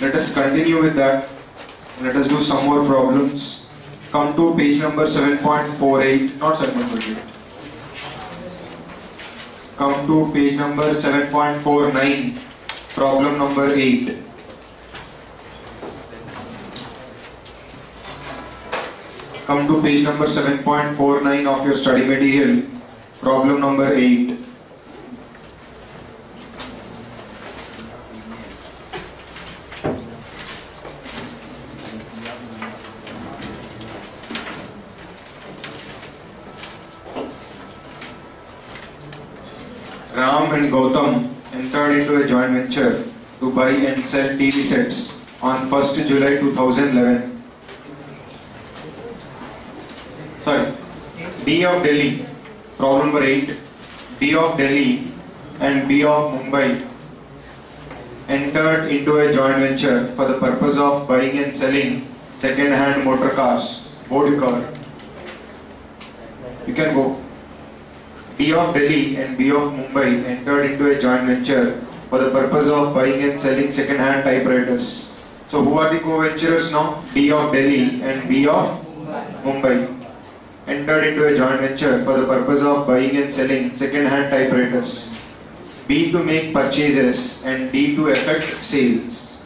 Let us continue with that. Let us do some more problems. Come to page number 7.48, not 7.48. Come to page number 7.49, problem number 8. Come to page number 7.49 of your study material, problem number 8. Ram and Gautam entered into a joint venture to buy and sell TV sets on 1st July 2011. D of Delhi, problem number 8. D of Delhi and B of Mumbai entered into a joint venture for the purpose of buying and selling second-hand motor cars. What do you cover? You can go. D of Delhi and B of Mumbai entered into a joint venture for the purpose of buying and selling second-hand typewriters. So who are the co-venturers now? D of Delhi and B of Mumbai entered into a joint venture for the purpose of buying and selling second-hand typewriters. B to make purchases and D to effect sales.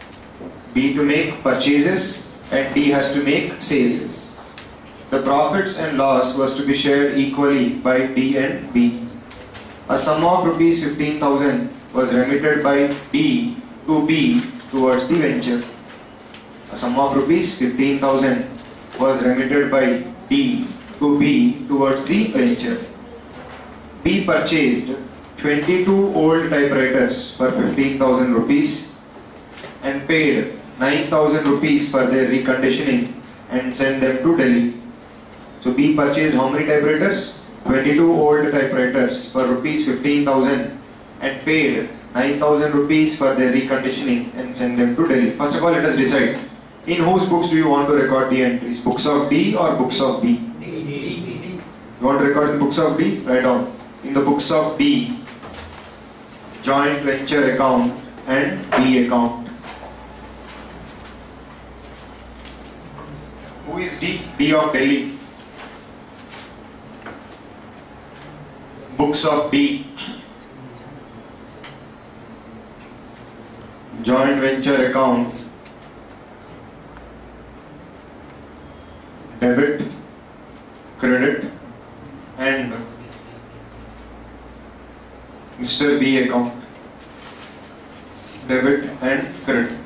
B to make purchases and D has to make sales. The profits and loss was to be shared equally by D and B. A sum of rupees 15,000 was remitted by D to B towards the venture. A sum of rupees 15,000 was remitted by D to B towards the venture. B purchased 22 old typewriters for 15,000 rupees and paid 9,000 rupees for their reconditioning and sent them to Delhi. So B purchased how many typewriters? 22 old typewriters for rupees 15,000 and paid 9,000 rupees for their reconditioning and sent them to Delhi. First of all, let us decide. In whose books do you want to record the entries? Books of D or books of B? You want to record in books of D? Write down. In the books of D, joint venture account and B account. Who is D? D of Delhi. Books of D, joint venture account, debit, credit and Mr. B account, debit and credit.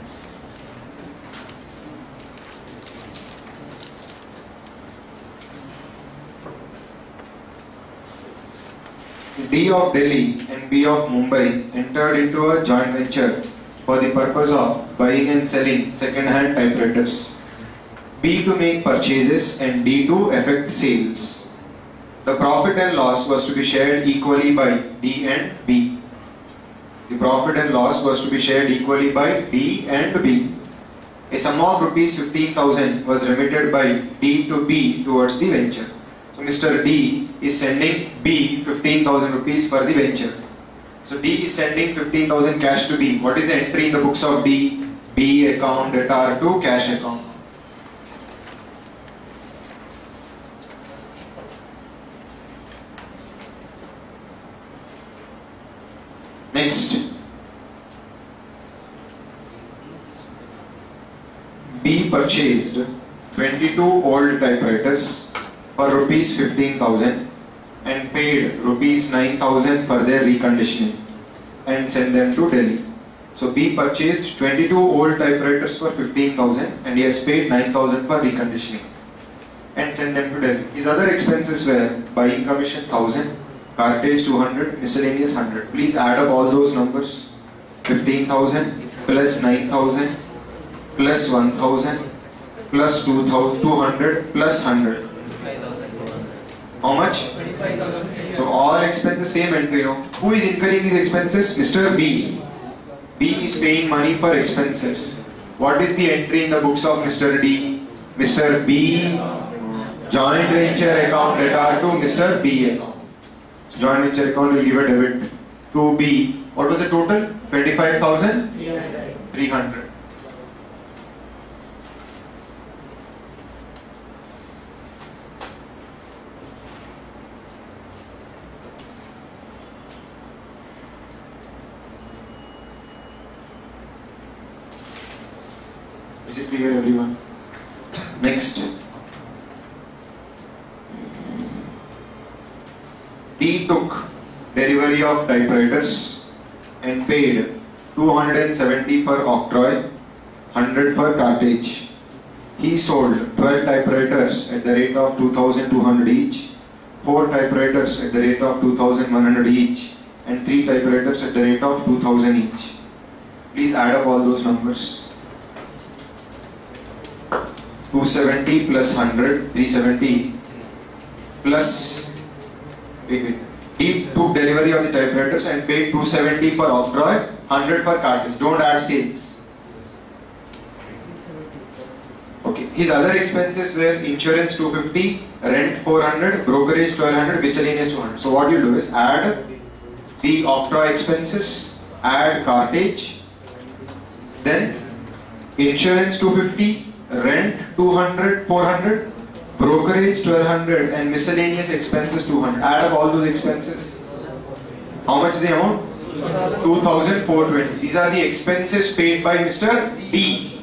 D of Delhi and B of Mumbai entered into a joint venture for the purpose of buying and selling second-hand typewriters. B to make purchases and D to effect sales. The profit and loss was to be shared equally by D and B. The profit and loss was to be shared equally by D and B. A sum of rupees 15,000 was remitted by D to B towards the venture. So Mr. D is sending B 15,000 rupees for the venture. So D is sending 15,000 cash to B. What is the entry in the books of D? B account debtor to cash account. Next, B purchased 22 old typewriters for rupees 15,000 and paid rupees 9,000 for their reconditioning and sent them to Delhi. So B purchased 22 old typewriters for 15,000 and he has paid 9,000 for reconditioning and sent them to Delhi. His other expenses were buying commission 1,000, cartage 200, miscellaneous 100. Please add up all those numbers. 15,000 plus 9,000 plus 1,000 plus 200 plus 100. How much? 25,000. So all expenses same entry. No? Who is incurring these expenses? Mr. B. B is paying money for expenses. What is the entry in the books of Mr. D? Mr. B joint venture account debtor to Mr. B account. So joint venture account will give a debit to B. What was the total? 25,300. Is it clear, everyone? Next. D took delivery of typewriters and paid 270 for octroi, 100 for cartage. He sold 12 typewriters at the rate of 2,200 each, 4 typewriters at the rate of 2,100 each, and 3 typewriters at the rate of 2,000 each. Please add up all those numbers. 270 plus 100, 370 plus, he took delivery of the typewriters and paid 270 for octroi, 100 for cartage. Don't add sales. Okay. His other expenses were insurance 250, rent 400, brokerage 1200, miscellaneous 200. So what you do is add the octroi expenses, add cartage, then insurance 250, rent 200, 400, brokerage 1200, and miscellaneous expenses 200. Add up all those expenses. How much is the amount? 2,420. These are the expenses paid by Mr. D.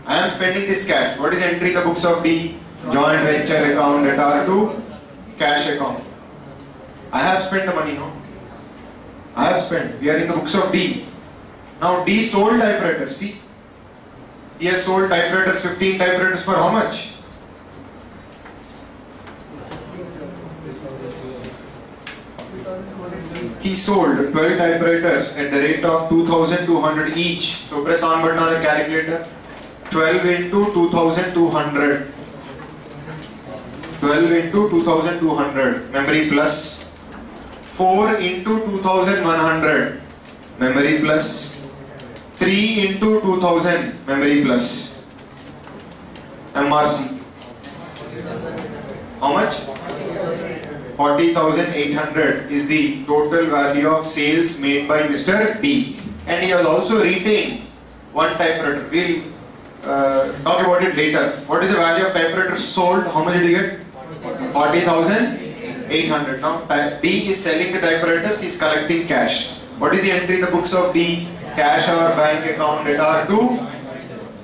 I am spending this cash. What is entry in the books of D? Joint venture account, debtor to cash account. I have spent the money, no? I have spent. We are in the books of D. Now D sold typewriters. See? He has sold typewriters, 15 typewriters for how much? He sold 12 typewriters at the rate of 2,200 each. So press on button on the calculator. 12 into 2,200. 12 into 2,200. Memory plus. 4 into 2,100. Memory plus. 3 into 2000. Memory plus. MRC. How much? 40,800 is the total value of sales made by Mr. D. And he has also retained one typewriter. We'll talk about it later. What is the value of typewriters sold? How much did you get? 40,800. Now D is selling the typewriters, he is collecting cash. What is the entry in the books of D? Cash or bank account, debtor to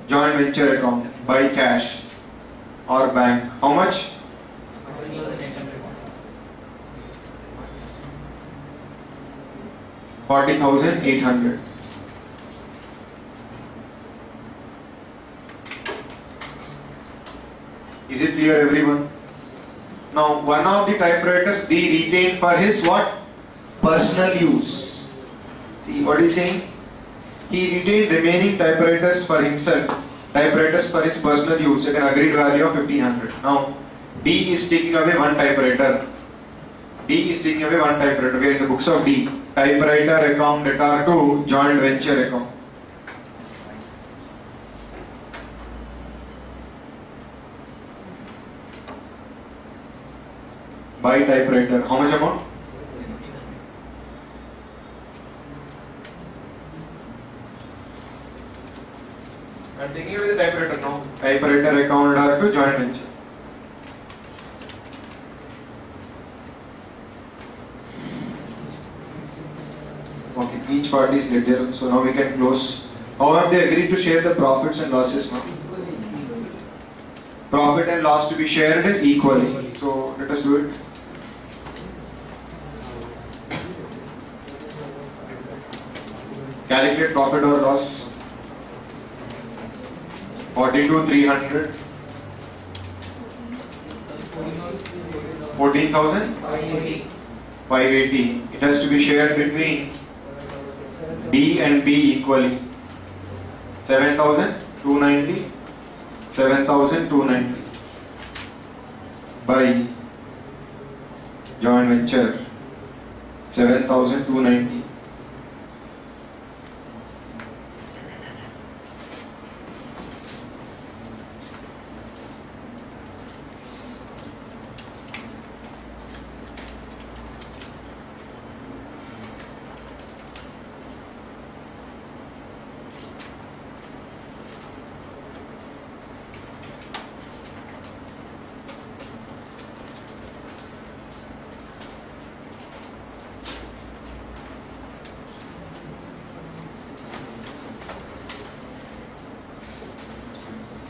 joint venture account. By cash or bank. How much? 40,800. Is it clear, everyone? Now, one of the typewriters D retained for his what? Personal use. See what he's saying? He retained remaining typewriters for himself. Typewriters for his personal use at an agreed value of 1,500. Now, D is taking away one typewriter. D is taking away one typewriter. We are in the books of D. Typewriter account, debtor to joint venture account. By typewriter. How much amount? I am taking away the typewriter now. Typewriter account, debtor to joint venture. Okay, each party is ledger, so now we can close. How have they agreed to share the profits and losses now? Profit and loss to be shared equally. So let us do it. Calculate profit or loss. 42,300. 14,000? 580. It has to be shared between D and B equally. 7,290. 7,290 by joint venture. 7,290.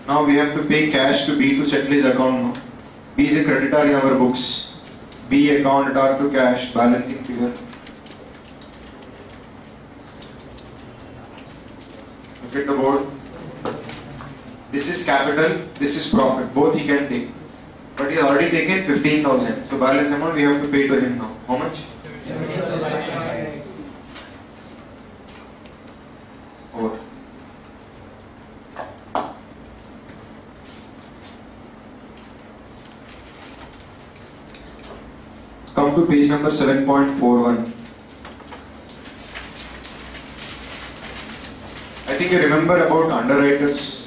Now we have to pay cash to B to settle his account now. B is a creditor in our books. B account R to cash, balancing figure. Look at the board. This is capital, this is profit. Both he can take. But he has already taken 15,000. So balance amount we have to pay to him now. How much? 17,500. Over. Come to page number 7.41. I think you remember about underwriters.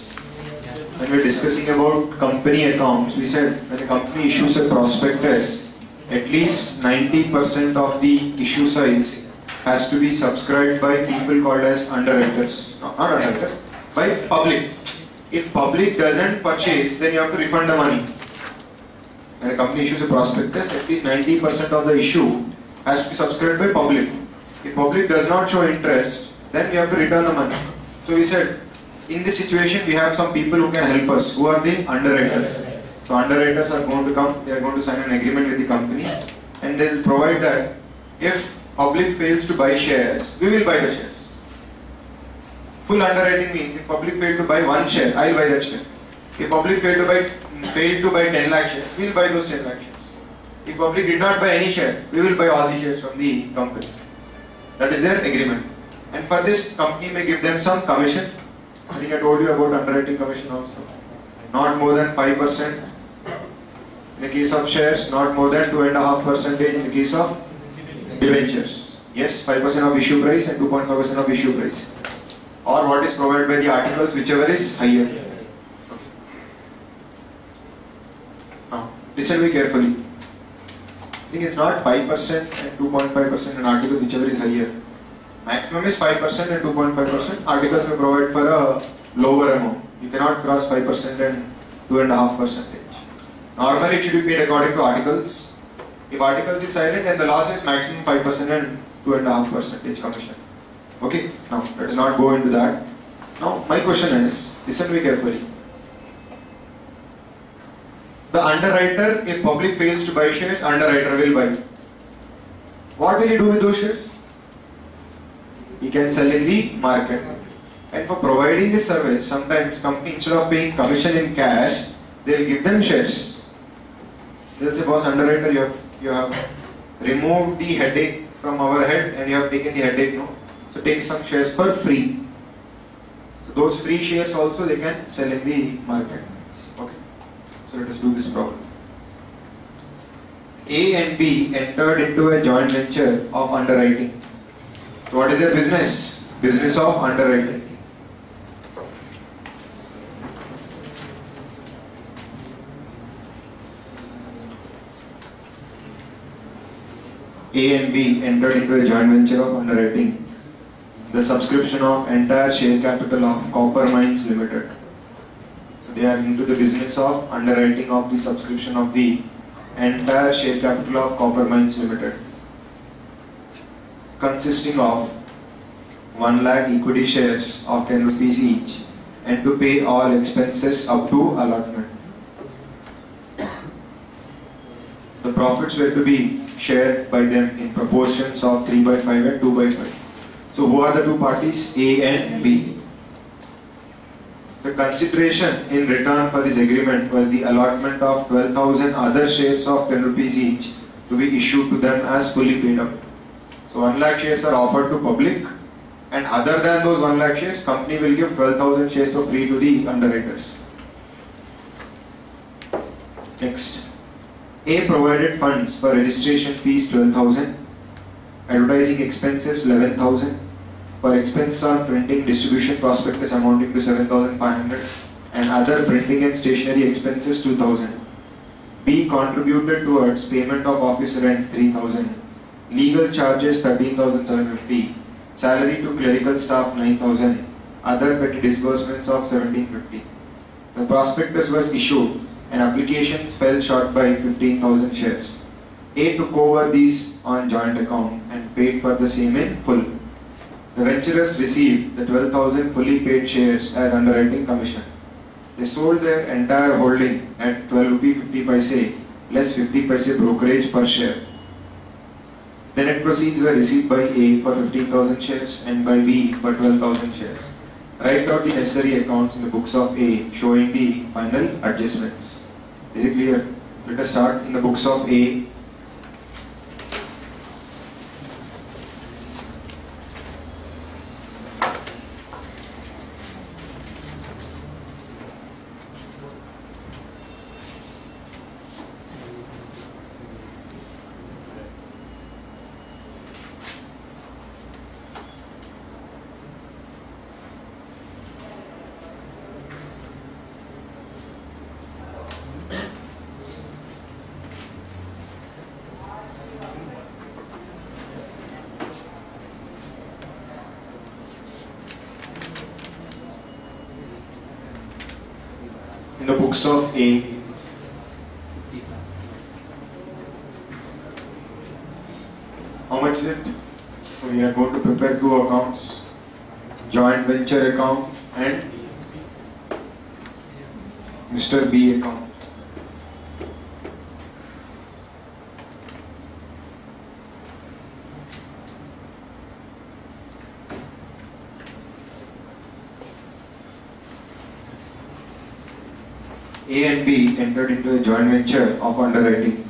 When we were discussing about company accounts, we said when a company issues a prospectus, at least 90% of the issue size has to be subscribed by people called as underwriters. No, not underwriters, by public. If public doesn't purchase, then you have to refund the money. When a company issues a prospectus, at least 90% of the issue has to be subscribed by public. If public does not show interest, then we have to return the money. So we said, in this situation, we have some people who can help us. Who are the underwriters? So underwriters are going to come, they are going to sign an agreement with the company, and they will provide that if public fails to buy shares, we will buy the shares. Full underwriting means if public failed to buy one share, I will buy that share. If public failed to buy 10 lakh shares, we will buy those 10 lakh shares. If public did not buy any share, we will buy all the shares from the company. That is their agreement. And for this, company may give them some commission. I think I told you about underwriting commission also. Not more than 5% in the case of shares, not more than 2.5% in the case of debentures. Yes, 5% of issue price and 2.5% of issue price. Or what is provided by the articles, whichever is higher. Okay. Now, listen very carefully. I think it's not 5% and 2.5% in articles, whichever is higher. Maximum is 5% and 2.5%. Articles may provide for a lower amount. You cannot cross 5% and 2.5%. Normally it should be paid according to articles. If articles is silent, then the loss is maximum 5% and 2.5% commission. Okay, now let us not go into that. Now my question is, listen very carefully. The underwriter, if public fails to buy shares, underwriter will buy. What will he do with those shares? He can sell in the market. And for providing this service, sometimes company, instead of paying commission in cash, they will give them shares. They will say, boss, underwriter, you have removed the headache from our head and you have taken the headache, no? So take some shares for free. So those free shares also they can sell in the market. Okay. So let us do this problem. A and B entered into a joint venture of underwriting. So what is their business? Business of underwriting. A and B entered into a joint venture of underwriting. The subscription of entire share capital of Copper Mines Limited. So they are into the business of underwriting of the subscription of the entire share capital of Copper Mines Limited, consisting of 1 lakh equity shares of 10 rupees each, and to pay all expenses up to allotment. The profits were to be shared by them in proportions of 3/5 and 2/5. So who are the two parties? A and B. The consideration in return for this agreement was the allotment of 12,000 other shares of 10 rupees each to be issued to them as fully paid up. So 1 lakh shares are offered to public, and other than those 1 lakh shares, company will give 12,000 shares for free to the underwriters. Next. A provided funds for registration fees 12,000, advertising expenses 11,000, for expenses on printing distribution prospectus amounting to 7,500, and other printing and stationery expenses 2,000. B contributed towards payment of office rent 3,000, legal charges 13,750, salary to clerical staff 9,000, other petty disbursements of 1,750. The prospectus was issued and applications fell short by 15,000 shares. A took over these on joint account and paid for the same in full. The venturers received the 12,000 fully paid shares as underwriting commission. They sold their entire holding at 12 rupee 50 paise less 50 paise brokerage per share. The net proceeds were received by A for 15,000 shares and by B for 12,000 shares. Write out the necessary accounts in the books of A showing the final adjustments. Is it clear? Let us start in the books of A. In the books of A, how much is it? So we are going to prepare two accounts, joint venture account and Mr. B account. A and B entered into a joint venture of underwriting.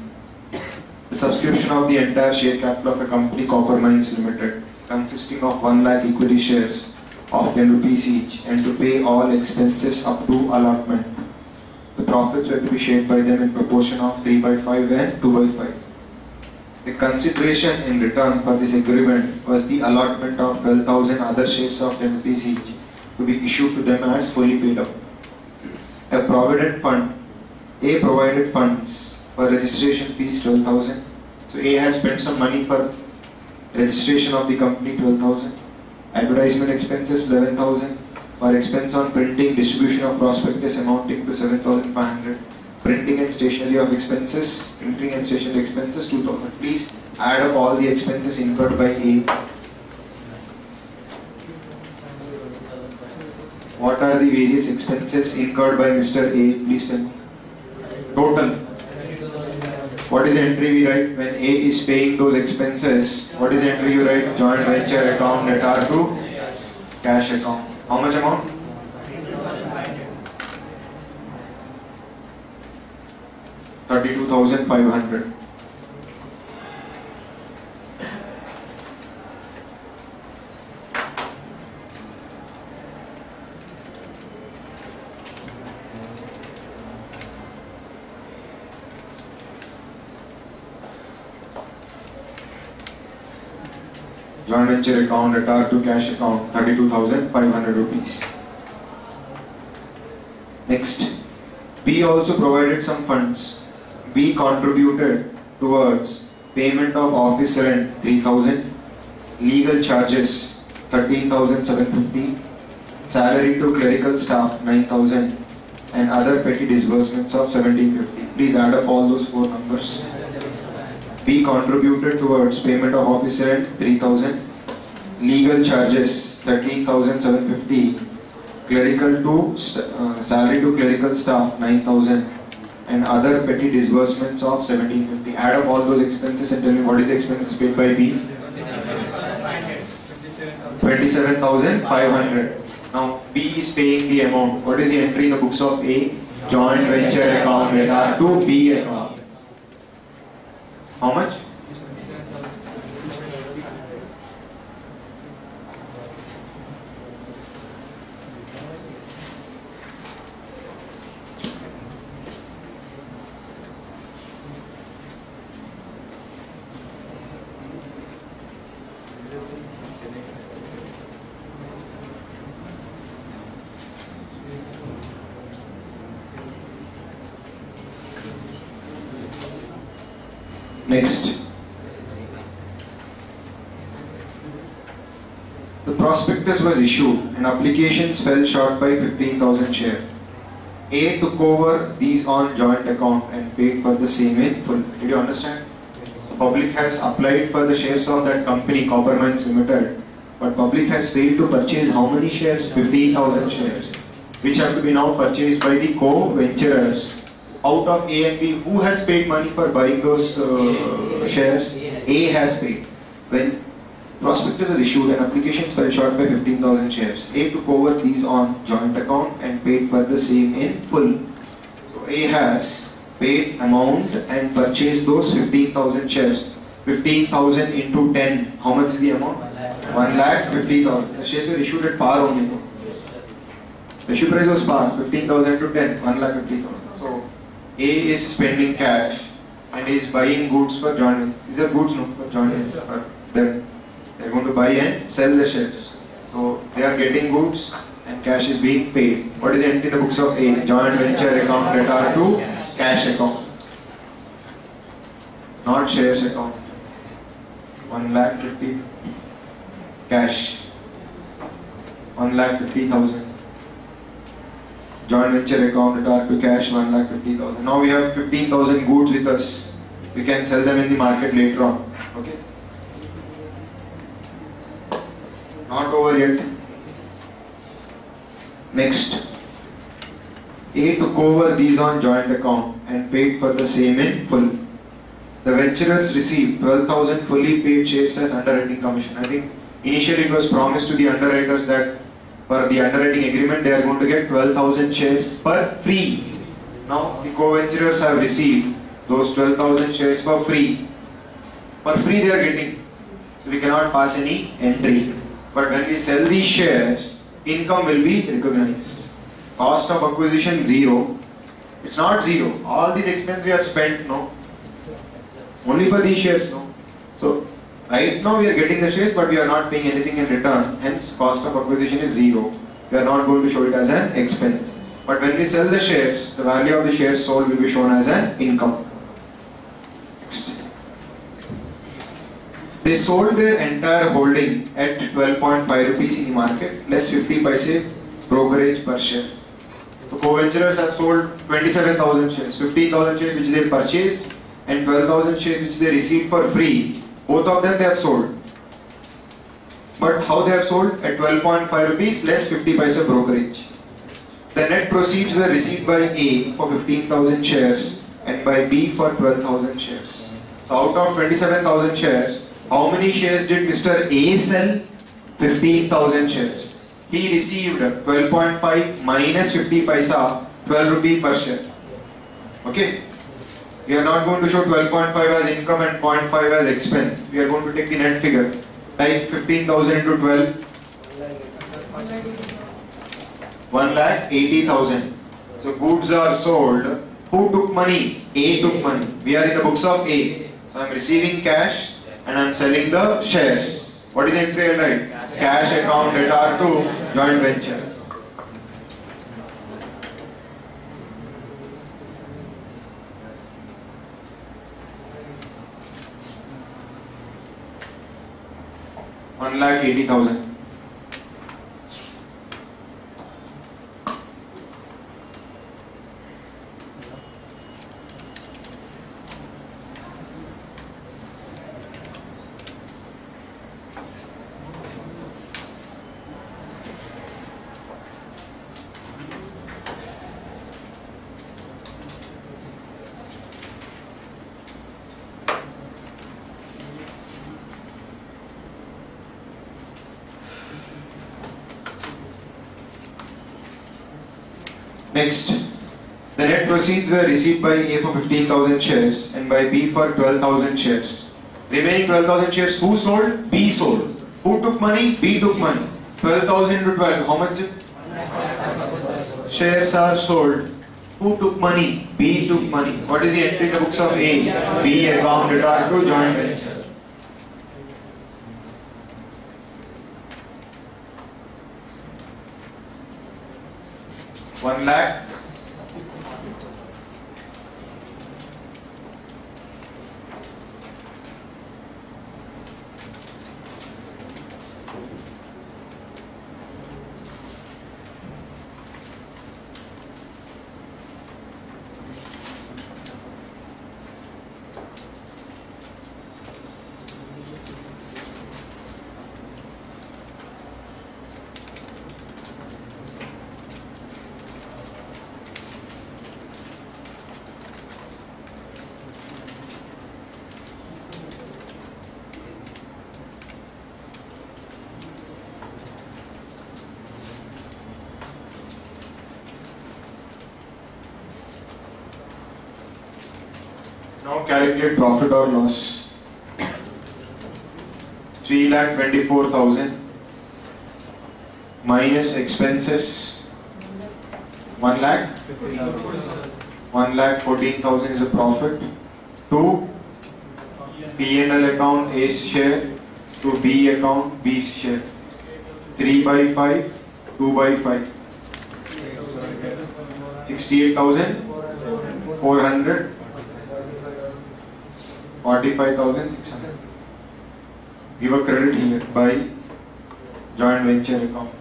The subscription of the entire share capital of a company, Copper Mines Limited, consisting of 1 lakh equity shares of 10 rupees each, and to pay all expenses up to allotment. The profits were to be shared by them in proportion of 3 by 5 and 2 by 5. The consideration in return for this agreement was the allotment of 12,000 other shares of 10 rupees each to be issued to them as fully paid up. A provident fund, A provided funds for registration fees 12,000. So A has spent some money for registration of the company 12,000. Advertisement expenses 11,000. For expense on printing, distribution of prospectus amounting to 7,500. Printing and stationery of expenses, printing and stationery expenses 2,000. Please add up all the expenses incurred by A. What are the various expenses incurred by Mr. A? Please tell me. Total. What is the entry we write when A is paying those expenses? What is the entry you write? Joint venture account net R to cash account. How much amount? 32,500. Joint venture account at R to cash account 32,500 rupees. Next, B also provided some funds. B contributed towards payment of office rent 3,000, legal charges 13,750, salary to clerical staff 9,000, and other petty disbursements of 1,750. Please add up all those four numbers. B contributed towards payment of office rent 3,000, legal charges 13,750, clerical to salary to clerical staff 9,000, and other petty disbursements of 1,750. Add up all those expenses and tell me what is the expenses paid by B. 27,500. Now B is paying the amount. What is the entry in the books of A? Joint venture account net R to B account. How much? Next, the prospectus was issued and applications fell short by 15,000 shares. A took over these on joint account and paid for the same in full. Did you understand? The public has applied for the shares of that company, Copper Mines Limited, but public has failed to purchase how many shares? 15,000 shares. which have to be now purchased by the co-venturers. Out of A and B, who has paid money for buying those shares? A has paid. When prospectus was issued, an application fell short by 15,000 shares. A took over these on joint account and paid for the same in full. So A has paid amount and purchased those 15,000 shares. 15,000 into 10. How much is the amount? 1,50,000. The shares were issued at par only. The issue price was par. 15,000 into 10. 1,50,000. So A is spending cash and is buying goods for joint venture. These are goods, no? For joint venture. For them. They are going to buy and sell the shares. So they are getting goods and cash is being paid. What is entered in the books of A? Joint venture account debtor to cash account. Not shares account. 1,50,000 cash. 1,50,000. Joint venture account debtor to cash 1,50,000. Now we have 15,000 goods with us. We can sell them in the market later on. Okay. Not over yet. Next. A took over these on joint account and paid for the same in full. The venturers received 12,000 fully paid shares as underwriting commission. I think initially it was promised to the underwriters that for the underwriting agreement they are going to get 12,000 shares for free. Now the co-venturers have received those 12,000 shares for free. For free they are getting. So we cannot pass any entry. But when we sell these shares, income will be recognized. Cost of acquisition 0. It's not 0. All these expenses we have spent, no. Only for these shares, no. So right now we are getting the shares, but we are not paying anything in return. Hence, cost of acquisition is 0. We are not going to show it as an expense. But when we sell the shares, the value of the shares sold will be shown as an income. Next. They sold their entire holding at 12.5 rupees in the market, less 50 paise brokerage per share. So co-venturers have sold 27,000 shares, 15,000 shares which they purchased and 12,000 shares which they received for free. Both of them they have sold. But how they have sold? At 12.5 rupees less 50 paise brokerage. The net proceeds were received by A for 15,000 shares and by B for 12,000 shares. So out of 27,000 shares, how many shares did Mr. A sell? 15,000 shares. He received 12.5 minus 50 paisa, 12 rupee per share. Okay. We are not going to show 12.5 as income and 0.5 as expense. We are going to take the net figure. Type 15,000 into 12. 1,80,000. So goods are sold. Who took money? A took money. We are in the books of A. So I am receiving cash and I am selling the shares. What is entry right? Cash account debtor to joint venture. $1,80,000. Next, the net proceeds were received by A for 15,000 shares and by B for 12,000 shares. Remaining 12,000 shares, who sold? B sold. Who took money? B took money. 12,000 into 12, how much is it? Shares are sold. Who took money? B took money. What is the entry in the books of A? B account debtor to joint venture. $1 lakh. Now calculate profit or loss. 3,24,000 minus expenses 1 lakh. 1,14,000 is a profit. To P&L account A's share to B account B's share. 3 by 5, 2 by 5. 68,400. 45,600. Give a credit here by joint venture account.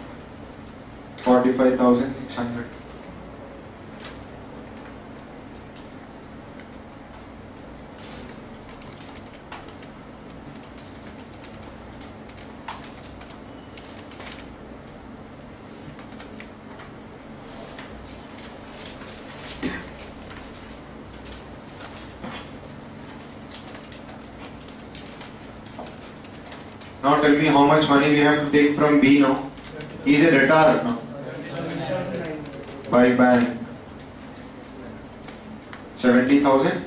45,600. Now tell me how much money we have to take from B now. He's a debtor now. By bank. 70,000.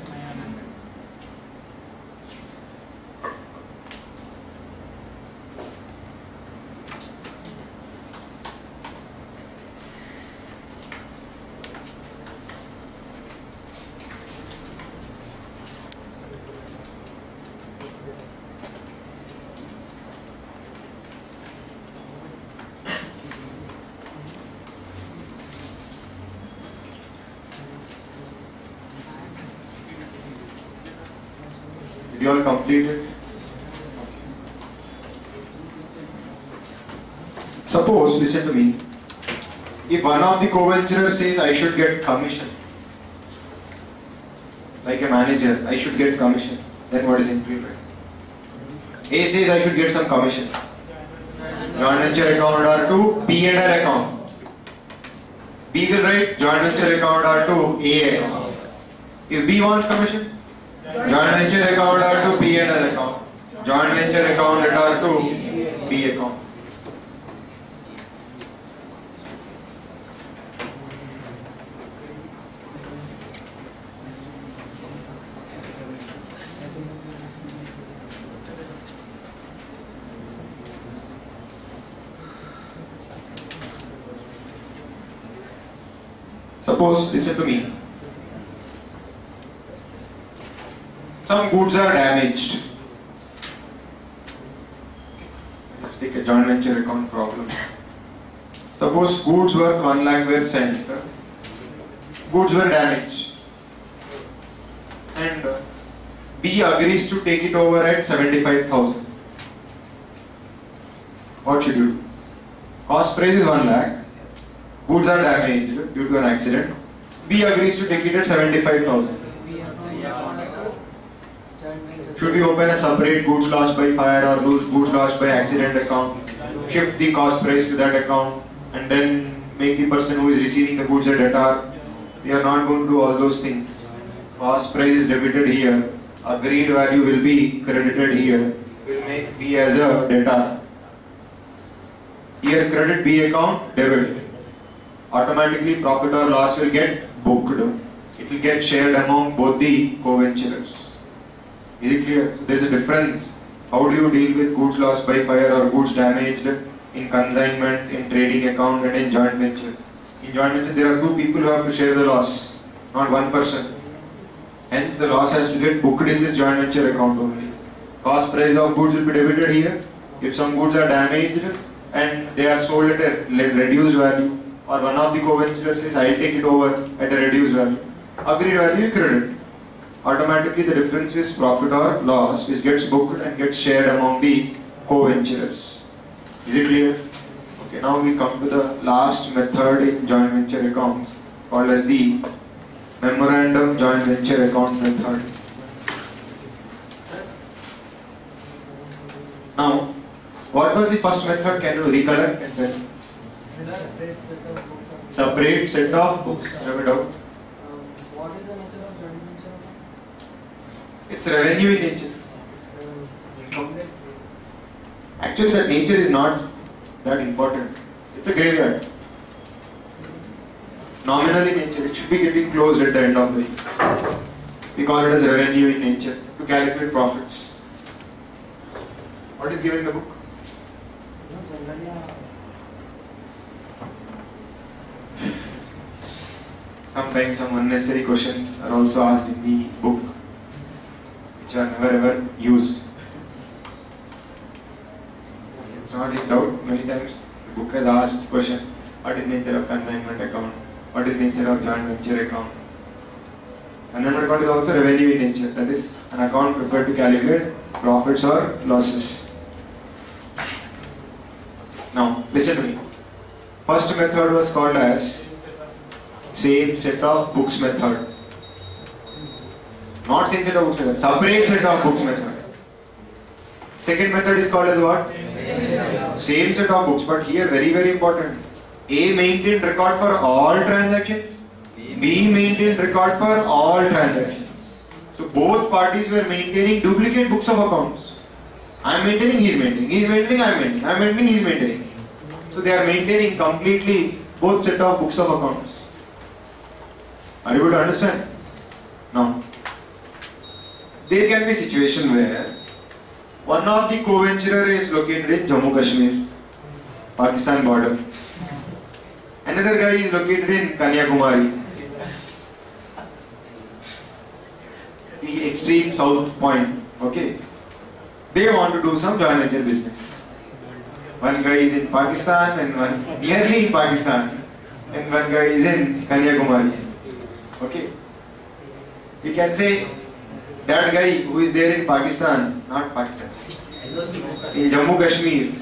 Did you all complete it? Suppose, listen to me, if one of the co-venturers says I should get commission, like a manager, I should get commission, then what is included? A says I should get some commission. Joint venture account R2, P&L account. B will write joint venture account R2, A account. If B wants commission, joint venture account R2, P&L account. Joint venture account at R2, B account. Suppose, listen to me, some goods are damaged. Let's take a joint venture account problem. Suppose goods worth 1 lakh were sent. Goods were damaged. And B agrees to take it over at 75,000. What should you do? Cost price is 1 lakh. Goods are damaged due to an accident. B agrees to take it at 75,000. Should we open a separate goods lost by fire or goods lost by accident account, shift the cost price to that account, and then make the person who is receiving the goods a debtor? We are not going to do all those things. Cost price is debited here, agreed value will be credited here, will make B as a debtor. Here credit B account, debit. Automatically profit or loss will get booked. It will get shared among both the co-venturers. Is it clear? So there is a difference. How do you deal with goods lost by fire or goods damaged in consignment, in trading account and in joint venture? In joint venture there are two people who have to share the loss, not one person. Hence the loss has to get booked in this joint venture account only. Cost price of goods will be debited here. If some goods are damaged and they are sold at a reduced value, or one of the co-venturers says I will take it over at a reduced value, agreed value credit. Automatically the difference is profit or loss, which gets booked and gets shared among the co-venturers. Is it clear? Okay, now we come to the last method in joint venture accounts, called as the memorandum joint venture account method. Now, what was the first method? Can you recollect? And then separate set of books. Have a doubt? What is the nature of joint venture? It's revenue in nature. Actually, that nature is not that important. It's a graveyard. Nominally nature, it should be getting closed at the end of the year. We call it as revenue in nature to calculate profits. What is given in the book? No, generally, Sometimes some unnecessary questions are also asked in the book, which are never ever used. It's not in doubt. Many times the book has asked question: what is nature of consignment account? What is nature of joint venture account? Consignment account is also revenue in nature. That is an account prepared to calculate profits or losses. Now, listen to me. First method was called as same set of books method. Not same set of books method, separate set of books method. Second method is called as what? Same set of books, but here very important. A maintained record for all transactions. B maintained record for all transactions. So both parties were maintaining duplicate books of accounts. I am maintaining, he is maintaining. He is maintaining, I am maintaining. I am maintaining, he is maintaining. So they are maintaining completely both set of books of accounts. Are you able to understand? Now, there can be a situation where one of the co-venturer is located in Jammu Kashmir, Pakistan border. Another guy is located in Kanyakumari, the extreme south point. Okay, they want to do some joint venture business. One guy is in Pakistan and one nearly in Pakistan, and one guy is in Kanyakumari. Okay, we can say that guy who is there in Pakistan, not Pakistan, in Jammu Kashmir,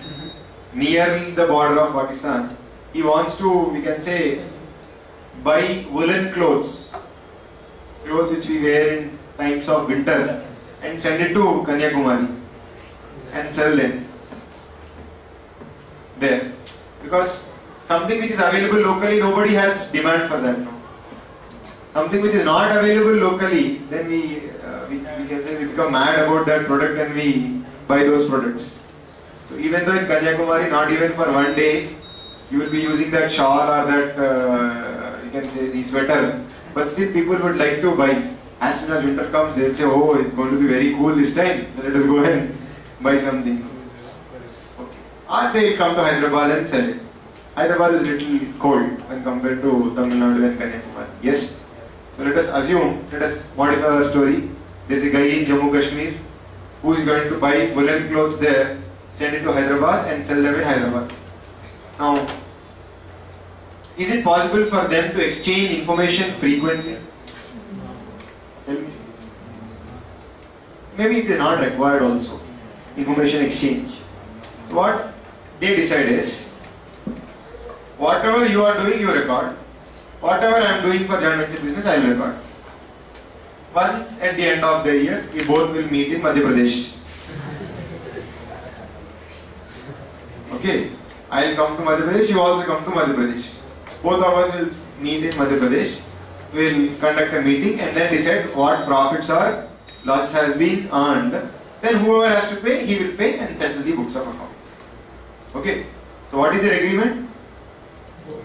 near the border of Pakistan, he wants to, we can say, buy woolen clothes which we wear in times of winter, and send it to Kanyakumari and sell them there, because something which is available locally, nobody has demand for that now. Something which is not available locally, then we can say we become mad about that product and we buy those products. So even though in Kanyakumari, not even for one day, you will be using that shawl or that you can say the sweater, but still people would like to buy. As soon as winter comes, they will say, oh, it's going to be very cool this time, so let us go and buy something. Okay. Or they will come to Hyderabad and sell it. Hyderabad is little cold when compared to Tamil Nadu and Kanyakumari. Yes. So let us assume, let us modify our story. There is a guy in Jammu Kashmir who is going to buy woolen clothes there, send it to Hyderabad and sell them in Hyderabad. Now, is it possible for them to exchange information frequently? Tell me. Maybe it is not required also, information exchange. So what they decide is, whatever you are doing, you record. Whatever I am doing for joint venture business, I will record. Once at the end of the year, we both will meet in Madhya Pradesh. Okay, I will come to Madhya Pradesh, you also come to Madhya Pradesh. Both of us will meet in Madhya Pradesh. We will conduct a meeting and then decide what profits or losses has been earned. Then whoever has to pay, he will pay and settle the books of accounts. Okay, so what is the agreement?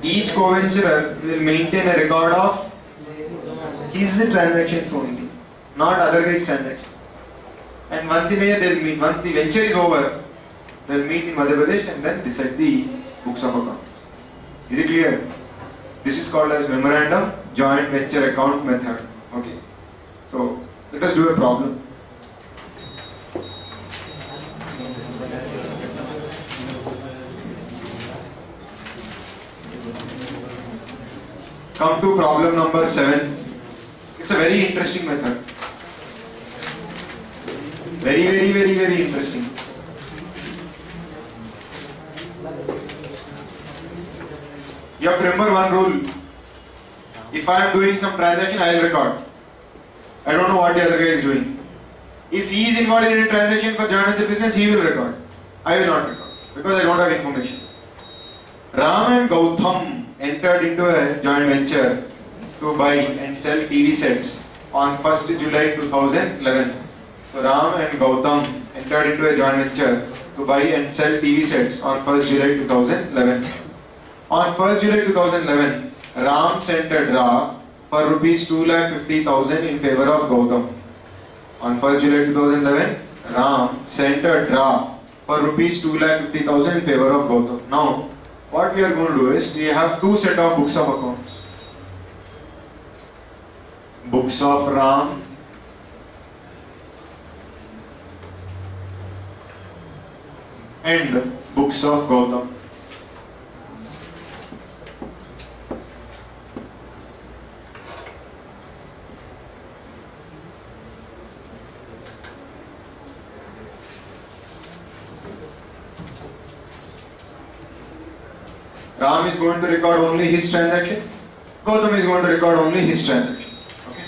Each co-venturer will maintain a record of his transactions only, not other guys' transactions. And once in a year they will meet. Once the venture is over, they will meet in Madhya Pradesh and then decide the books of accounts. Is it clear? This is called as memorandum joint venture account method. Okay. So let us do a problem. Come to problem number 7. It's a very interesting method. Very interesting. You have to remember one rule. If I am doing some transaction, I will record. I don't know what the other guy is doing. If he is involved in a transaction for joint venture business, he will record. I will not record because I don't have information. Ram and Gautam entered into a joint venture to buy and sell TV sets on 1st July 2011. So Ram and Gautam entered into a joint venture to buy and sell TV sets on 1st July 2011. On 1st July 2011, Ram sent a draft for rupees 2,50,000 in favor of Gautam. On 1st July 2011, Ram sent a draft for rupees 2,50,000 in favor of Gautam. Now, what we are going to do is, we have two set of books of accounts. Books of Ram and books of Gautam. Ram is going to record only his transactions. Gautam is going to record only his transactions. Okay.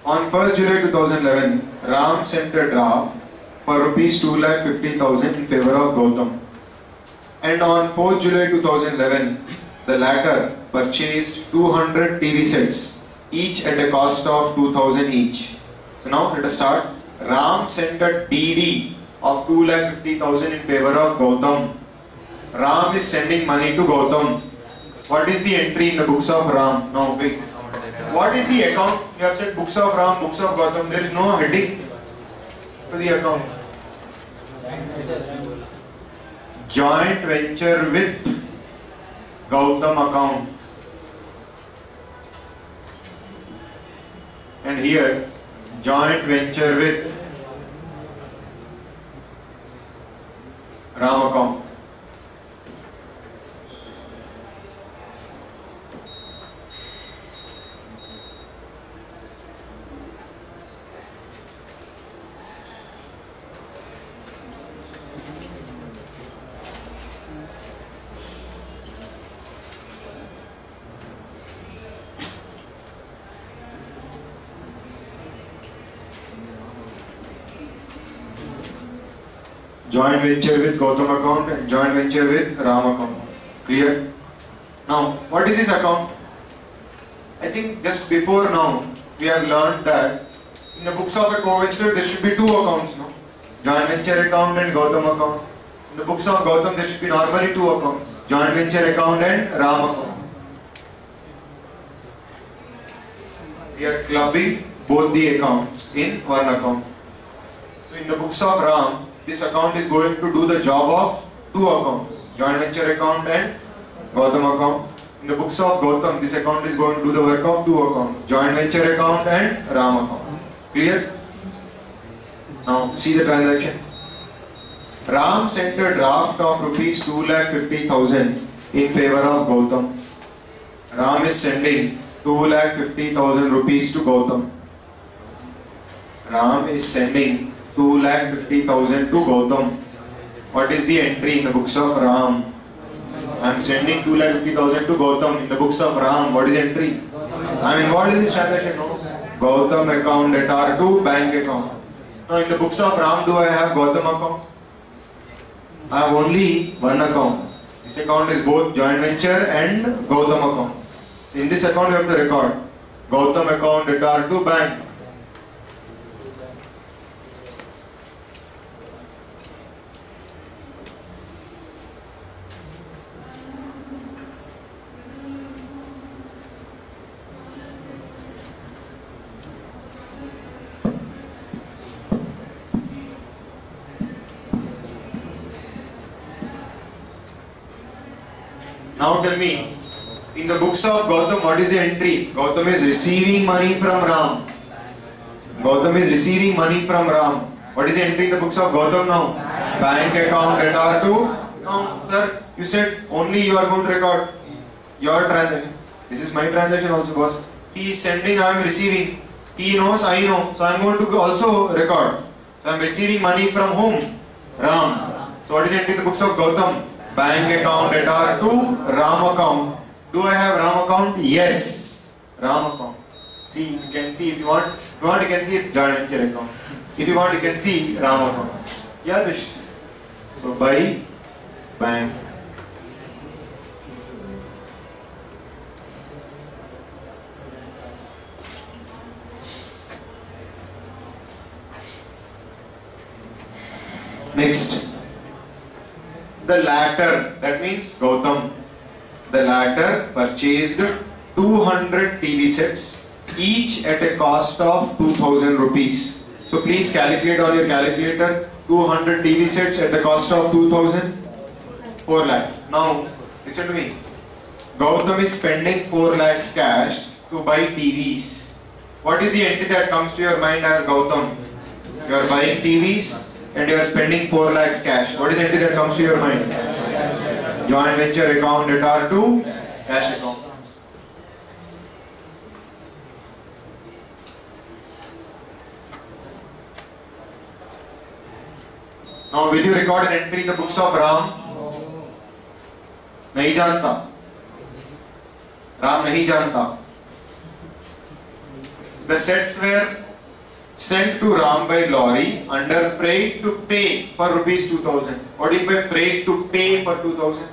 On 1st July 2011, Ram sent a draft for rupees 2,50,000 in favor of Gautam. And on 4th July 2011, the latter purchased 200 TV sets, each at a cost of 2,000 each. So now let us start. Ram sent a DD of 2,50,000 in favor of Gautam. Ram is sending money to Gautam. What is the entry in the books of Ram? Now wait. What is the account? You have said books of Ram, books of Gautam. There is no heading to the account. Joint venture with Gautam account. And here, joint venture with Ram account. Joint venture with Gautam account and joint venture with Ram account. Clear? Now, what is this account? I think just before now, we have learned that in the books of a co-venture, there should be two accounts. No? Joint venture account and Gautam account. In the books of Gautam, there should be normally two accounts. Joint venture account and Ram account. We are clubbing both the accounts in one account. So in the books of Ram, this account is going to do the job of two accounts, joint venture account and Gautam account. In the books of Gautam, this account is going to do the work of two accounts, joint venture account and Ram account. Clear? Now see the transaction. Ram sent a draft of rupees 2,50,000 in favor of Gautam. Ram is sending 2,50,000 rupees to Gautam. Ram is sending 2,50,000 to Gautam. What is the entry in the books of Ram? I am sending 2,50,000 to Gautam. In the books of Ram, what is the entry? I am involved in this transaction. No? Gautam account at R2, bank account. Now in the books of Ram, do I have Gautam account? I have only one account. This account is both joint venture and Gautam account. In this account, you have to record Gautam account at R2, bank. Now tell me, in the books of Gautam, what is the entry? Gautam is receiving money from Ram. Gautam is receiving money from Ram. What is the entry in the books of Gautam now? Bank account at R2. Now, sir, you said only you are going to record your transaction. This is my transaction also, boss. He is sending, I am receiving. He knows, I know. So I am going to also record. So I am receiving money from whom? Ram. So what is the entry in the books of Gautam? Bank account at R2, Ram account. Do I have Ram account? Yes. Ram account. See, you can see if you want. If you want, you can see joint venture account. If you want, you can see Ram account. Yeah, Rish. So by bank. Next, the latter, that means Gautam, the latter purchased 200 TV sets, each at a cost of 2000 rupees. So please calculate on your calculator, 200 TV sets at the cost of 2000, 4 lakh. Now, listen to me. Gautam is spending 4 lakhs cash to buy TVs. What is the entry that comes to your mind as Gautam? You are buying TVs and you are spending 4 lakhs cash. What is the entry that comes to your mind? Joint venture account at R2, cash account. Now will you record an entry in the books of Ram? नहीं जानता. Ram नहीं जानता. The sets were sent to Ram by lorry under freight to pay for rupees 2000. What do you mean by freight to pay for 2000?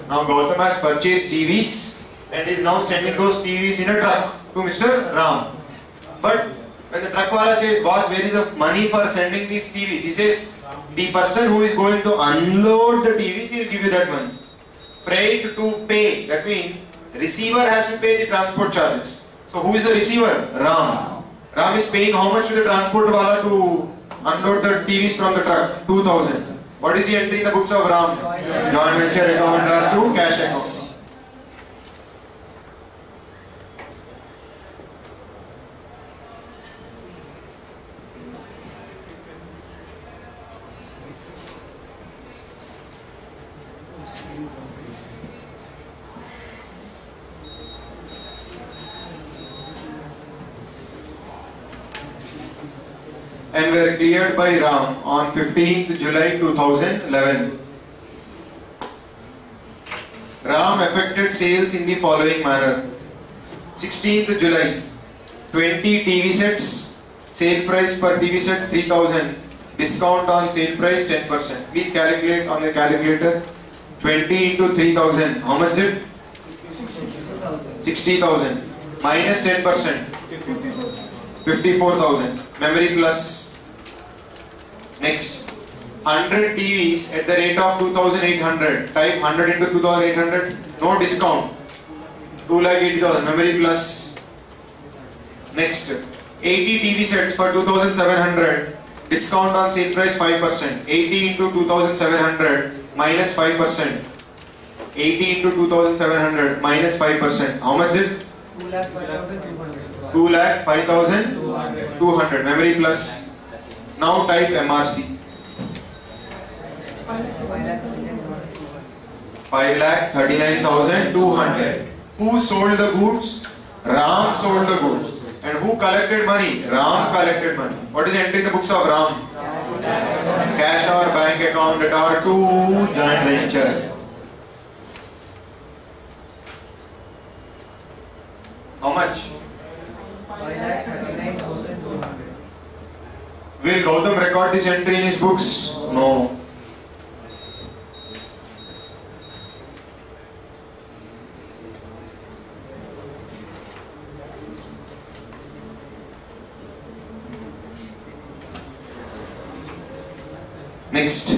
Now Gautam has purchased TVs and is now sending those TVs in a truck to Mr. Ram. But when the truck wala says, boss, where is the money for sending these TVs? He says, the person who is going to unload the TVs, he will give you that money. Freight to pay, that means receiver has to pay the transport charges. So who is the receiver? Ram. Ram is paying how much to the transport wala to unload the TVs from the truck? 2000. What is the entry in the books of Ram? Joint venture account R2, cash account. And were cleared by Ram on 15th July 2011. Ram effected sales in the following manner. 16th July, 20 TV sets, sale price per TV set 3000, discount on sale price 10%. Please calculate on the calculator. 20 into 3000, how much is it? 60,000 minus 10%, 54,000. Memory plus. Next, 100 TVs at the rate of 2,800. Type 100 into 2,800. No discount. 2,80,000. Memory plus. Next, 80 TV sets for 2,700. Discount on sale price 5%. 80 into 2,700 minus 5%. 80 into 2,700 minus 5%. How much is it? 2,05,200. Memory plus. Now type MRC. 5,39,200. Who sold the goods? Ram sold the goods. And who collected money? Ram collected money. What is the entry in the books of Ram? Cash or bank account at R2, joint venture. How much? 5,39,200. Will Gautam record this entry in his books? No. Next.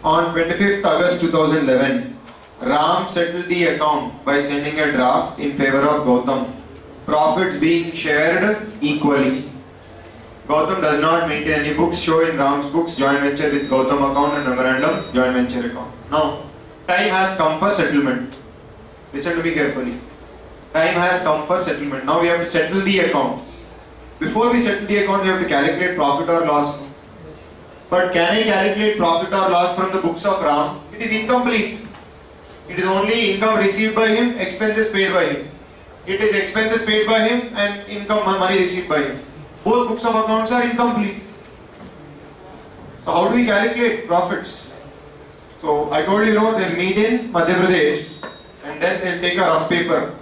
On 25th August 2011, Ram settled the account by sending a draft in favor of Gautam, profits being shared equally. Gautam does not maintain any books. Show in Ram's books joint venture with Gautam account and memorandum joint venture account. Now, time has come for settlement. Listen to me carefully. Time has come for settlement. Now we have to settle the accounts. Before we settle the account, we have to calculate profit or loss. But can I calculate profit or loss from the books of Ram? It is incomplete. It is only income received by him, expenses paid by him. It is expenses paid by him and income money received by him. Both books of accounts are incomplete. So how do we calculate profits? So I told you, they'll meet in Madhya Pradesh and then they'll take a rough paper.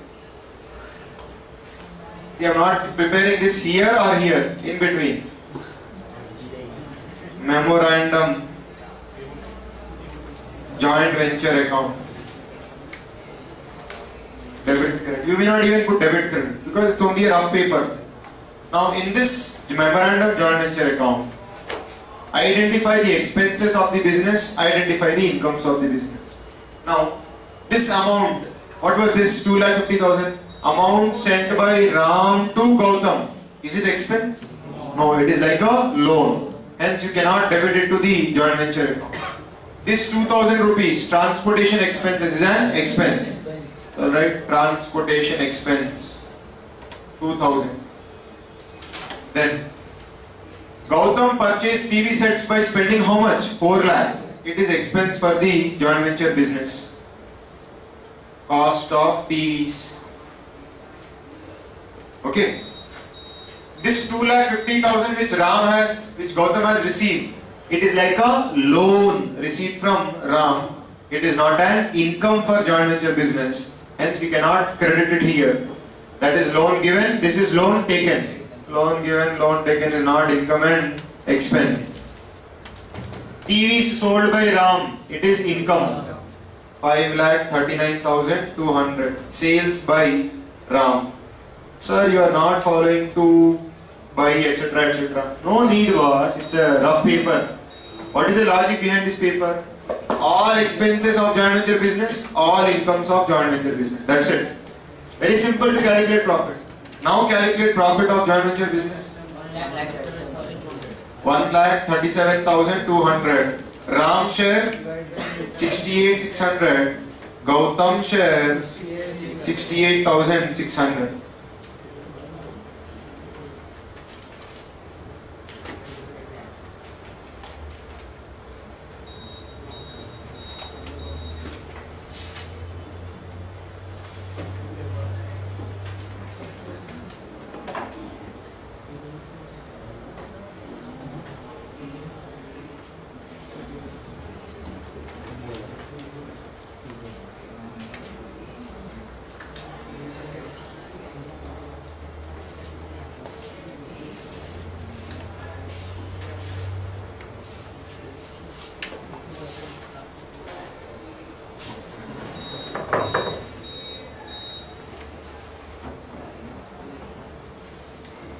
See, I am not preparing this here or here, in between. Memorandum, joint venture account. Debit credit. You may not even put debit credit because it's only a rough paper. Now in this memorandum joint venture account, identify the expenses of the business, identify the incomes of the business. Now this amount, what was this? 2,50,000 amount sent by Ram to Gautam. Is it expense? No, it is like a loan. Hence you cannot debit it to the joint venture account. This 2,000 rupees transportation expenses is an expense. Alright, transportation expense 2,000. Then Gautam purchased TV sets by spending how much? 4 lakhs. It is expense for the joint venture business. Cost of TVs. Okay. This 2,50,000 which Gautam has received, it is like a loan received from Ram. It is not an income for joint venture business. Hence we cannot credit it here. That is loan given, this is loan taken. Loan given, loan taken is not income and expense. TVs sold by Ram, it is income. 5,39,200. Sales by Ram. Sir, you are not following to buy, etc., etc. No need, boss. It's a rough paper. What is the logic behind this paper? All expenses of joint venture business, all incomes of joint venture business. That's it. Very simple to calculate profit. Now calculate profit of joint venture business. 1,37,200. Ram share 68,600. Gautam share 68,600.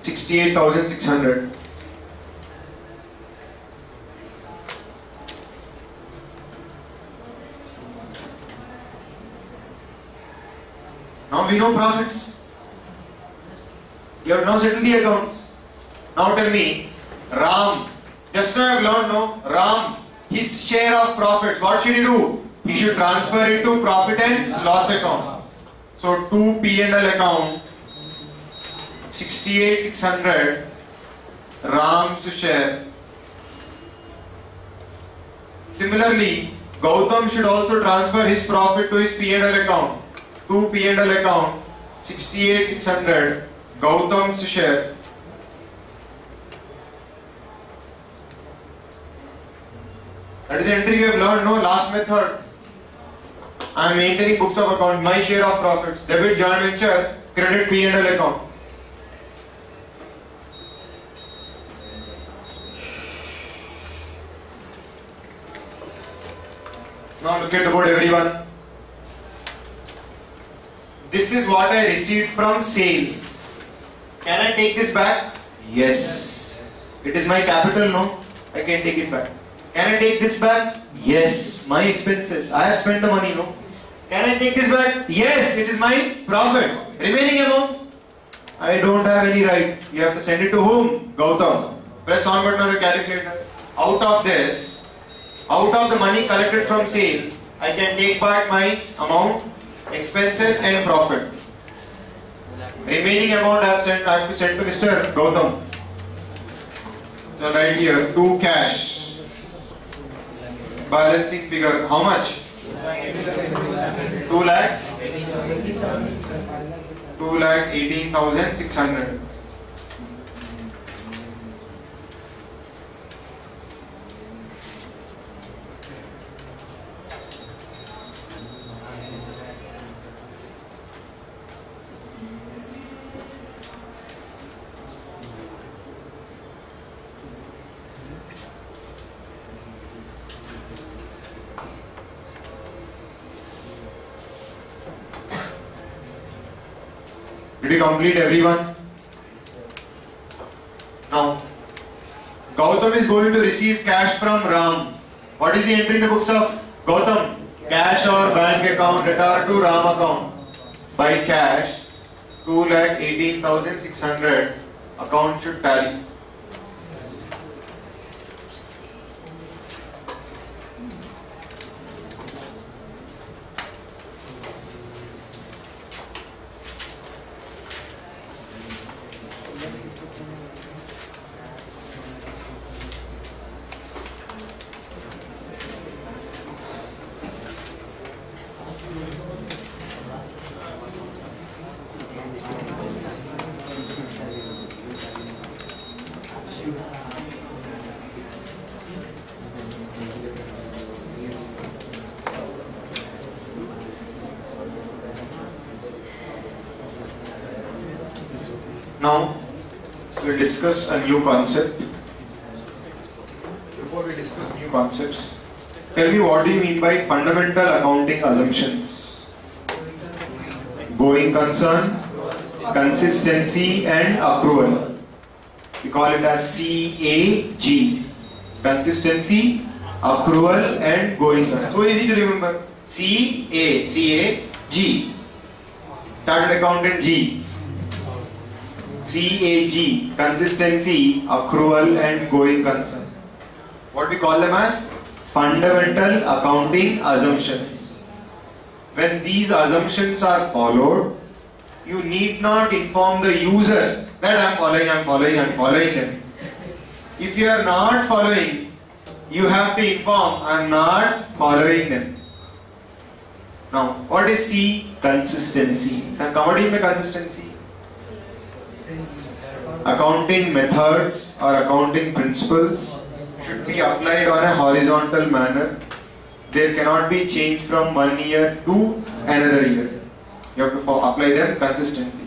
$68,600. Now we know profits. You have now settled the accounts. Now tell me, Ram, just now I have learned, no? Ram, his share of profits, what should he do? He should transfer it to profit and loss account. So to P&L account, 68,600, Ram's share. Similarly, Gautam should also transfer his profit to his P&L account. To P&L account, 68,600, Gautam's share. That is the entry you have learned, no? Last method. I am maintaining books of account, my share of profits, debit joint venture, credit P&L account. Now look at the board, everyone. This is what I received from sales. Can I take this back? Yes. It is my capital, no? I can take it back. Can I take this back? Yes. My expenses. I have spent the money, no? Can I take this back? Yes. It is my profit. Remaining amount? I don't have any right. You have to send it to whom? Gautam. Press on button on your calculator. Out of this, out of the money collected from sales, I can take back my amount, expenses and profit. Remaining amount I have to send to Mr. Gautam. So right here, to cash. Balancing figure, how much? 2,18,600. Did you complete, everyone? Now, Gautam is going to receive cash from Ram. What is the entry in the books of Gautam? Cash or bank account, return to Ram account. By cash, 2,18,600. Account should tally. Now, we'll discuss a new concept. Before we discuss new concepts, tell me, what do you mean by fundamental accounting assumptions? Going concern, consistency and accrual. We call it as CAG. Consistency, accrual and going concern. So easy to remember. CAG. Chartered accountant G. CAG, consistency, accrual and going concern. What we call them as fundamental accounting assumptions. When these assumptions are followed, you need not inform the users that I am following them. If you are not following, you have to inform I am not following them. Now, what is C? Consistency. Sir, covered in consistency. Accounting methods or accounting principles should be applied on a horizontal manner. There cannot be change from one year to another year. You have to apply them consistently.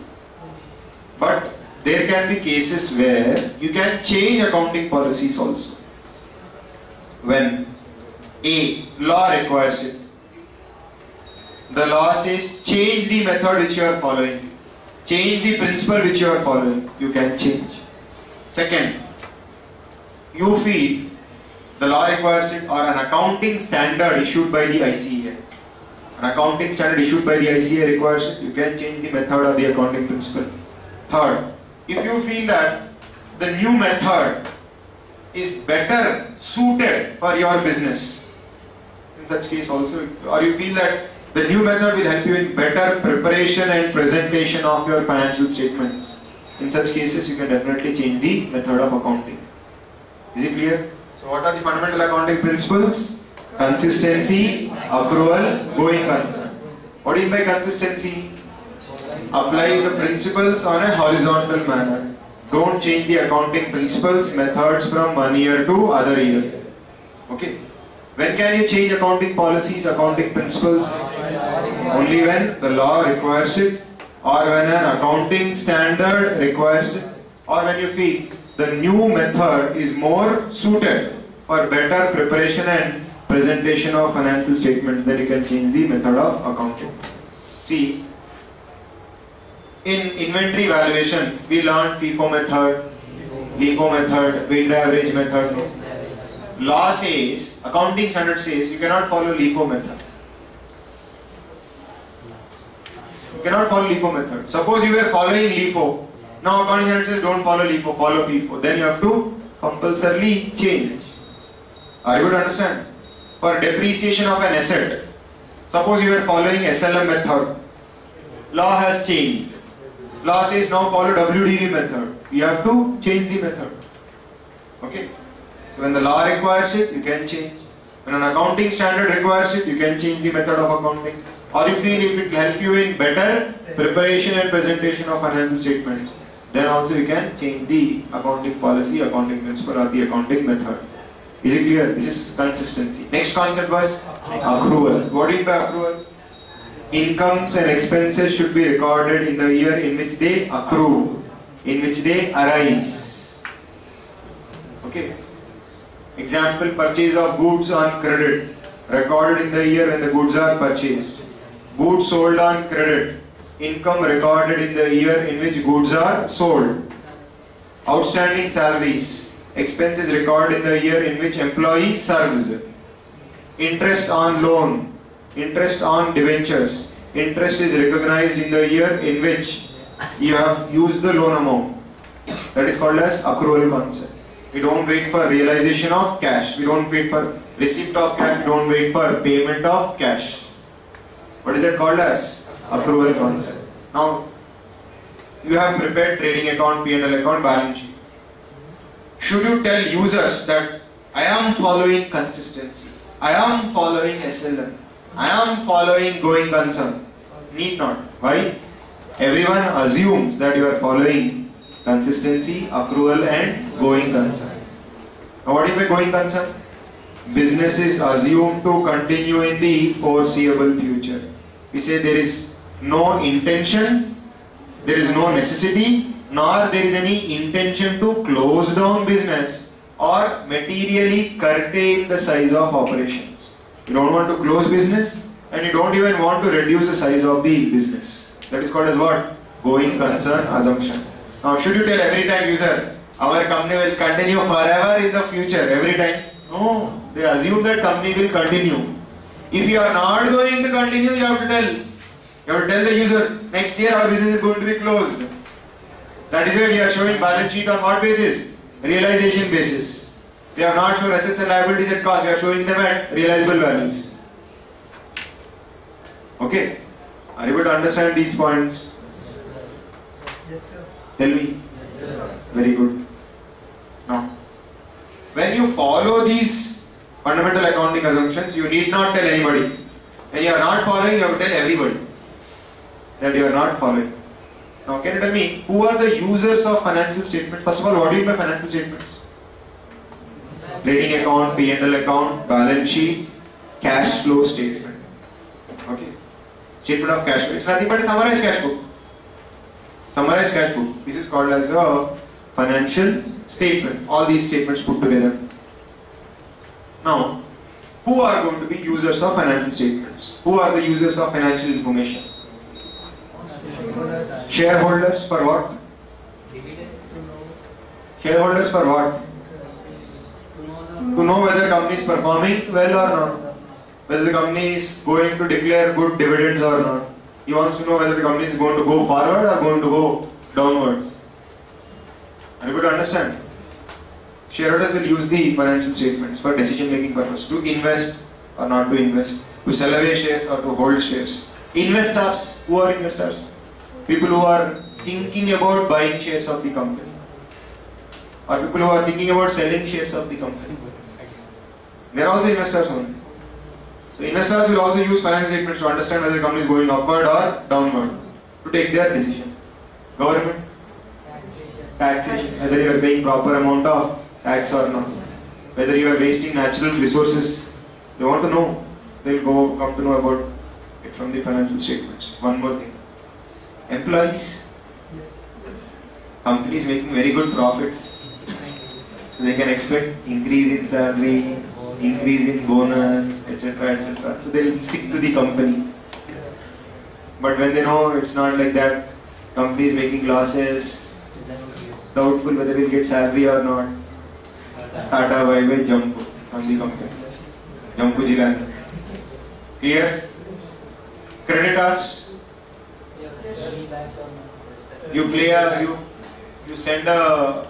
But there can be cases where you can change accounting policies also. When A, law requires it. The law says change the method which you are following. Change the principle which you are following. You can change. Second, you feel the law requires it, or an accounting standard issued by the ICAI. An accounting standard issued by the ICAI requires it. You can change the method or the accounting principle. Third, if you feel that the new method is better suited for your business, in such case also, or you feel that the new method will help you in better preparation and presentation of your financial statements, in such cases you can definitely change the method of accounting. Is it clear? So what are the fundamental accounting principles? Consistency, accrual, going concern. What do you mean by consistency? Apply the principles on a horizontal manner. Don't change the accounting principles, methods from one year to other year. Okay. When can you change accounting policies, accounting principles? Only when the law requires it, or when an accounting standard requires it, or when you feel the new method is more suited for better preparation and presentation of financial statements, then you can change the method of accounting. See, in inventory valuation, we learned FIFO method, LIFO method, weighted average method. Law says, accounting standard says, you cannot follow LIFO method. You cannot follow LIFO method. Suppose you were following LIFO. Now accounting standard says, don't follow LIFO, follow FIFO. Then you have to compulsorily change. Are you able to understand? For depreciation of an asset, suppose you were following SLM method. Law has changed. Law says now follow WDV method. You have to change the method. Okay. So when the law requires it, you can change. When an accounting standard requires it, you can change the method of accounting. Or you feel if it will help you in better preparation and presentation of financial statements, then also you can change the accounting policy, accounting principle or the accounting method. Is it clear? This is consistency. Next concept was accrual. What do you mean by accrual? Incomes and expenses should be recorded in the year in which they accrue, in which they arise. Okay. Example, purchase of goods on credit, recorded in the year when the goods are purchased. Goods sold on credit, income recorded in the year in which goods are sold. Outstanding salaries. Expenses recorded in the year in which employee serves. Interest on loan. Interest on debentures. Interest is recognized in the year in which you have used the loan amount. That is called as accrual concept. We don't wait for realization of cash. We don't wait for receipt of cash. We don't wait for payment of cash. What is that called as? Accrual concept. Now, you have prepared trading account, P&L account, balance sheet. Should you tell users that I am following consistency, I am following SLM, I am following going concern? Need not. Why? Everyone assumes that you are following consistency, accrual and going concern. Now what is by going concern? Business is assumed to continue in the foreseeable future. We say there is no intention, there is no necessity, nor there is any intention to close down business or materially curtail the size of operations. You don't want to close business and you don't even want to reduce the size of the business. That is called as what? Going concern assumption. Now should you tell every time user, our company will continue forever in the future, every time? No, they assume that company will continue. If you are not going to continue, you have to tell. You have to tell the user, next year our business is going to be closed. That is why we are showing balance sheet on what basis? Realization basis. We have not shown assets and liabilities at cost, we are showing them at realizable values. Okay? Are you able to understand these points? Yes, sir. Tell me. Yes, sir. Very good. Now, when you follow these fundamental accounting assumptions, you need not tell anybody. When you are not following, you have to tell everybody that you are not following. Now, can you tell me who are the users of financial statements? First of all, what do you mean by financial statements? Trading account, P&L account, balance sheet, cash flow statement. Okay. Statement of cash flow. It's nothing but a summarized cash book. Summarized cash book. This is called as a financial statement. All these statements put together. Now, who are going to be users of financial statements? Who are the users of financial information? Shareholders for what? Shareholders for what? To know whether company is performing well or not. Whether the company is going to declare good dividends or not. He wants to know whether the company is going to go forward or going to go downwards. Are you able to understand? Shareholders will use the financial statements for decision making purpose. To invest or not to invest. To sell away shares or to hold shares. Investors. Who are investors? People who are thinking about buying shares of the company. Or people who are thinking about selling shares of the company. They are also investors only. So investors will also use financial statements to understand whether the company is going upward or downward to take their decision. Government, taxation, whether you are paying proper amount of tax or not, whether you are wasting natural resources, they want to know. They will come to know about it from the financial statements. One more thing, employees, companies making very good profits, so they can expect increase in salary, increase in bonus, etc., etc. So they will stick to the company. But when they know it's not like that, company is making losses, doubtful whether they will get salary or not. Tata, Bye-bye, Jumbo from the company. Jumbo Jilani. Clear? Creditors. You send a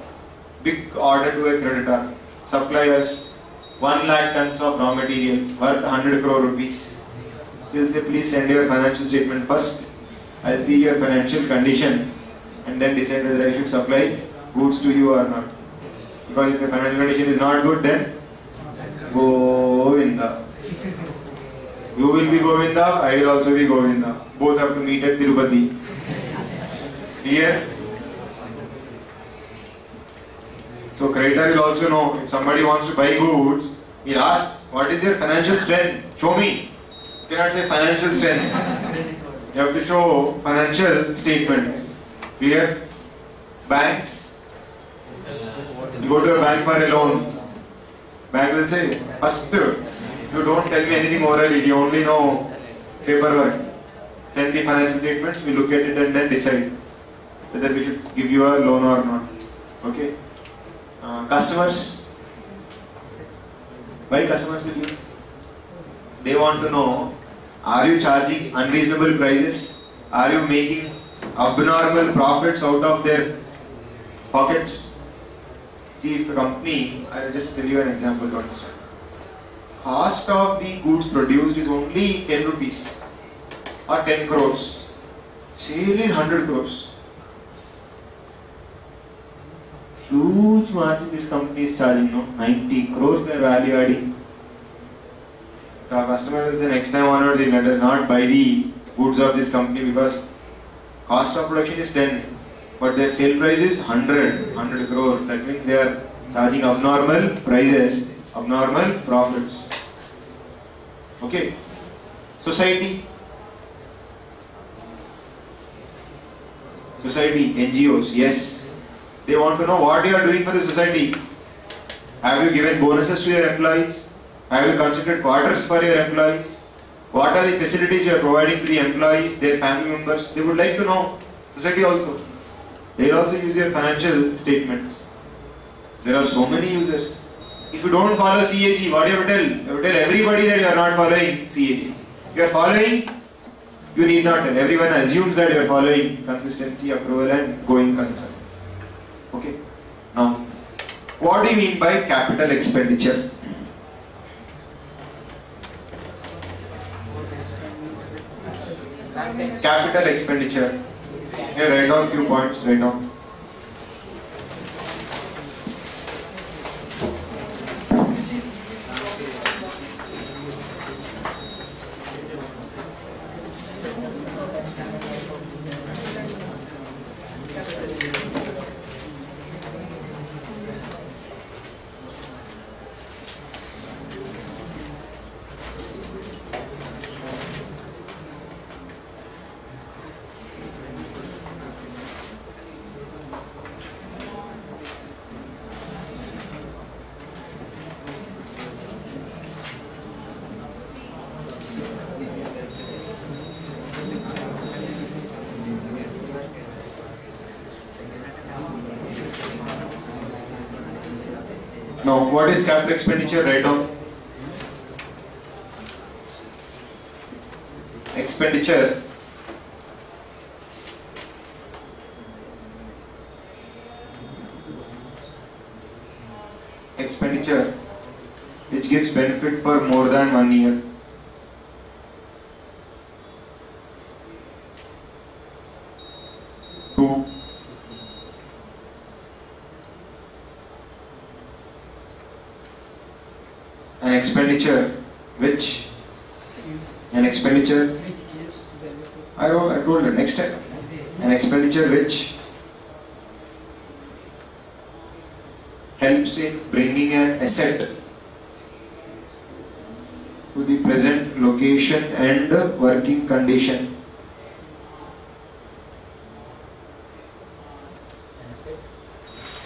big order to a creditor. Suppliers 1 lakh tons of raw material worth 100 crore rupees. He'll say, please send your financial statement first. I'll see your financial condition and then decide whether I should supply goods to you or not. Because if the financial condition is not good, then Govinda. You will be Govinda, I will also be Govinda. Both have to meet at Tirupati. Clear? So creditor will also know, if somebody wants to buy goods, he'll ask, what is your financial strength? Show me. You cannot say financial strength. You have to show financial statements. Clear? Banks. You go to a bank for a loan. Bank will say, first, you don't tell me anything orally, you only know paperwork. Send the financial statements, we look at it and then decide whether we should give you a loan or not. Okay. Customers. Why customers will use? They want to know, are you charging unreasonable prices? Are you making abnormal profits out of their pockets? See, if a company, I'll just tell you an example to understand. Cost of the goods produced is only 10 rupees or 10 crores. Sale is 100 crores. Huge margin this company is charging, no? 90 crores they are value adding. The customer will say next time onward they let us not buy the goods of this company because cost of production is 10 but their sale price is 100 crore. That means they are charging abnormal prices, abnormal profits. Okay. Society, NGOs, yes. They want to know what you are doing for the society. Have you given bonuses to your employees? Have you constructed quarters for your employees? What are the facilities you are providing to the employees, their family members? They would like to know. Society also. They will also use your financial statements. There are so many users. If you don't follow CAG, what do you have to tell? You have to tell everybody that you are not following CAG. If you are following, you need not tell. Everyone assumes that you are following consistency, approval and going concern. Okay. Now, what do you mean by capital expenditure? Capital expenditure. Here, write down few points. Write down. Now, what is capital expenditure? Write down. Expenditure. Expenditure which gives benefit for more than 1 year. Two. An expenditure which I told you next step. An expenditure which helps in bringing an asset to the present location and working condition.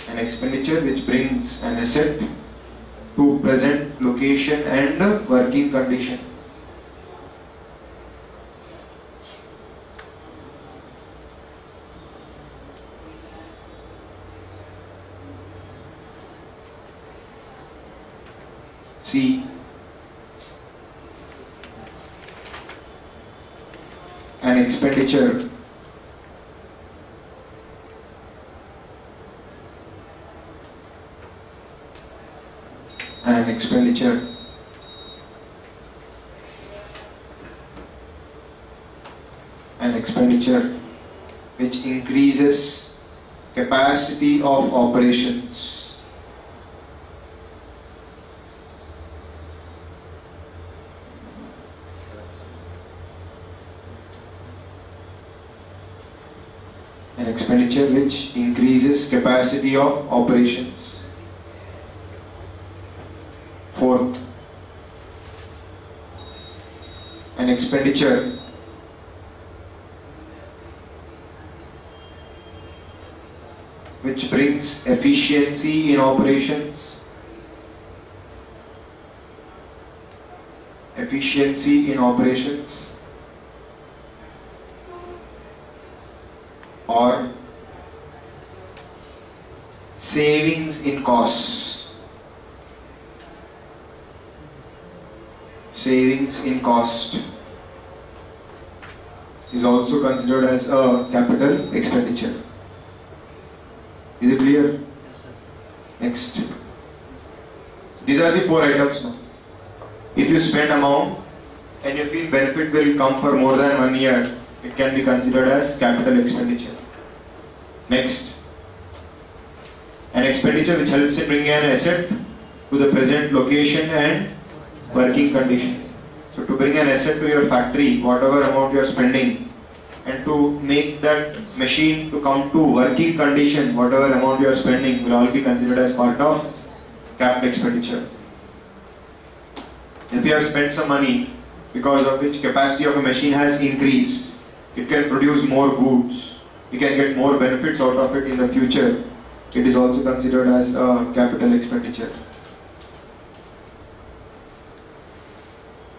An expenditure which brings an asset to present location and working condition. C. An expenditure which increases capacity of operations. An expenditure which increases capacity of operations. Fourth, an expenditure which brings efficiency in operations. Efficiency in operations or savings in costs. Savings in cost is also considered as a capital expenditure. Is it clear? Next. These are the 4 items now. If you spend amount and you feel benefit will come for more than 1 year, it can be considered as capital expenditure. Next. An expenditure which helps in bringing an asset to the present location and working condition. So to bring an asset to your factory, whatever amount you are spending, and to make that machine to come to working condition, whatever amount you are spending will all be considered as part of capital expenditure. If you have spent some money because of which capacity of a machine has increased, it can produce more goods, you can get more benefits out of it in the future, it is also considered as a capital expenditure.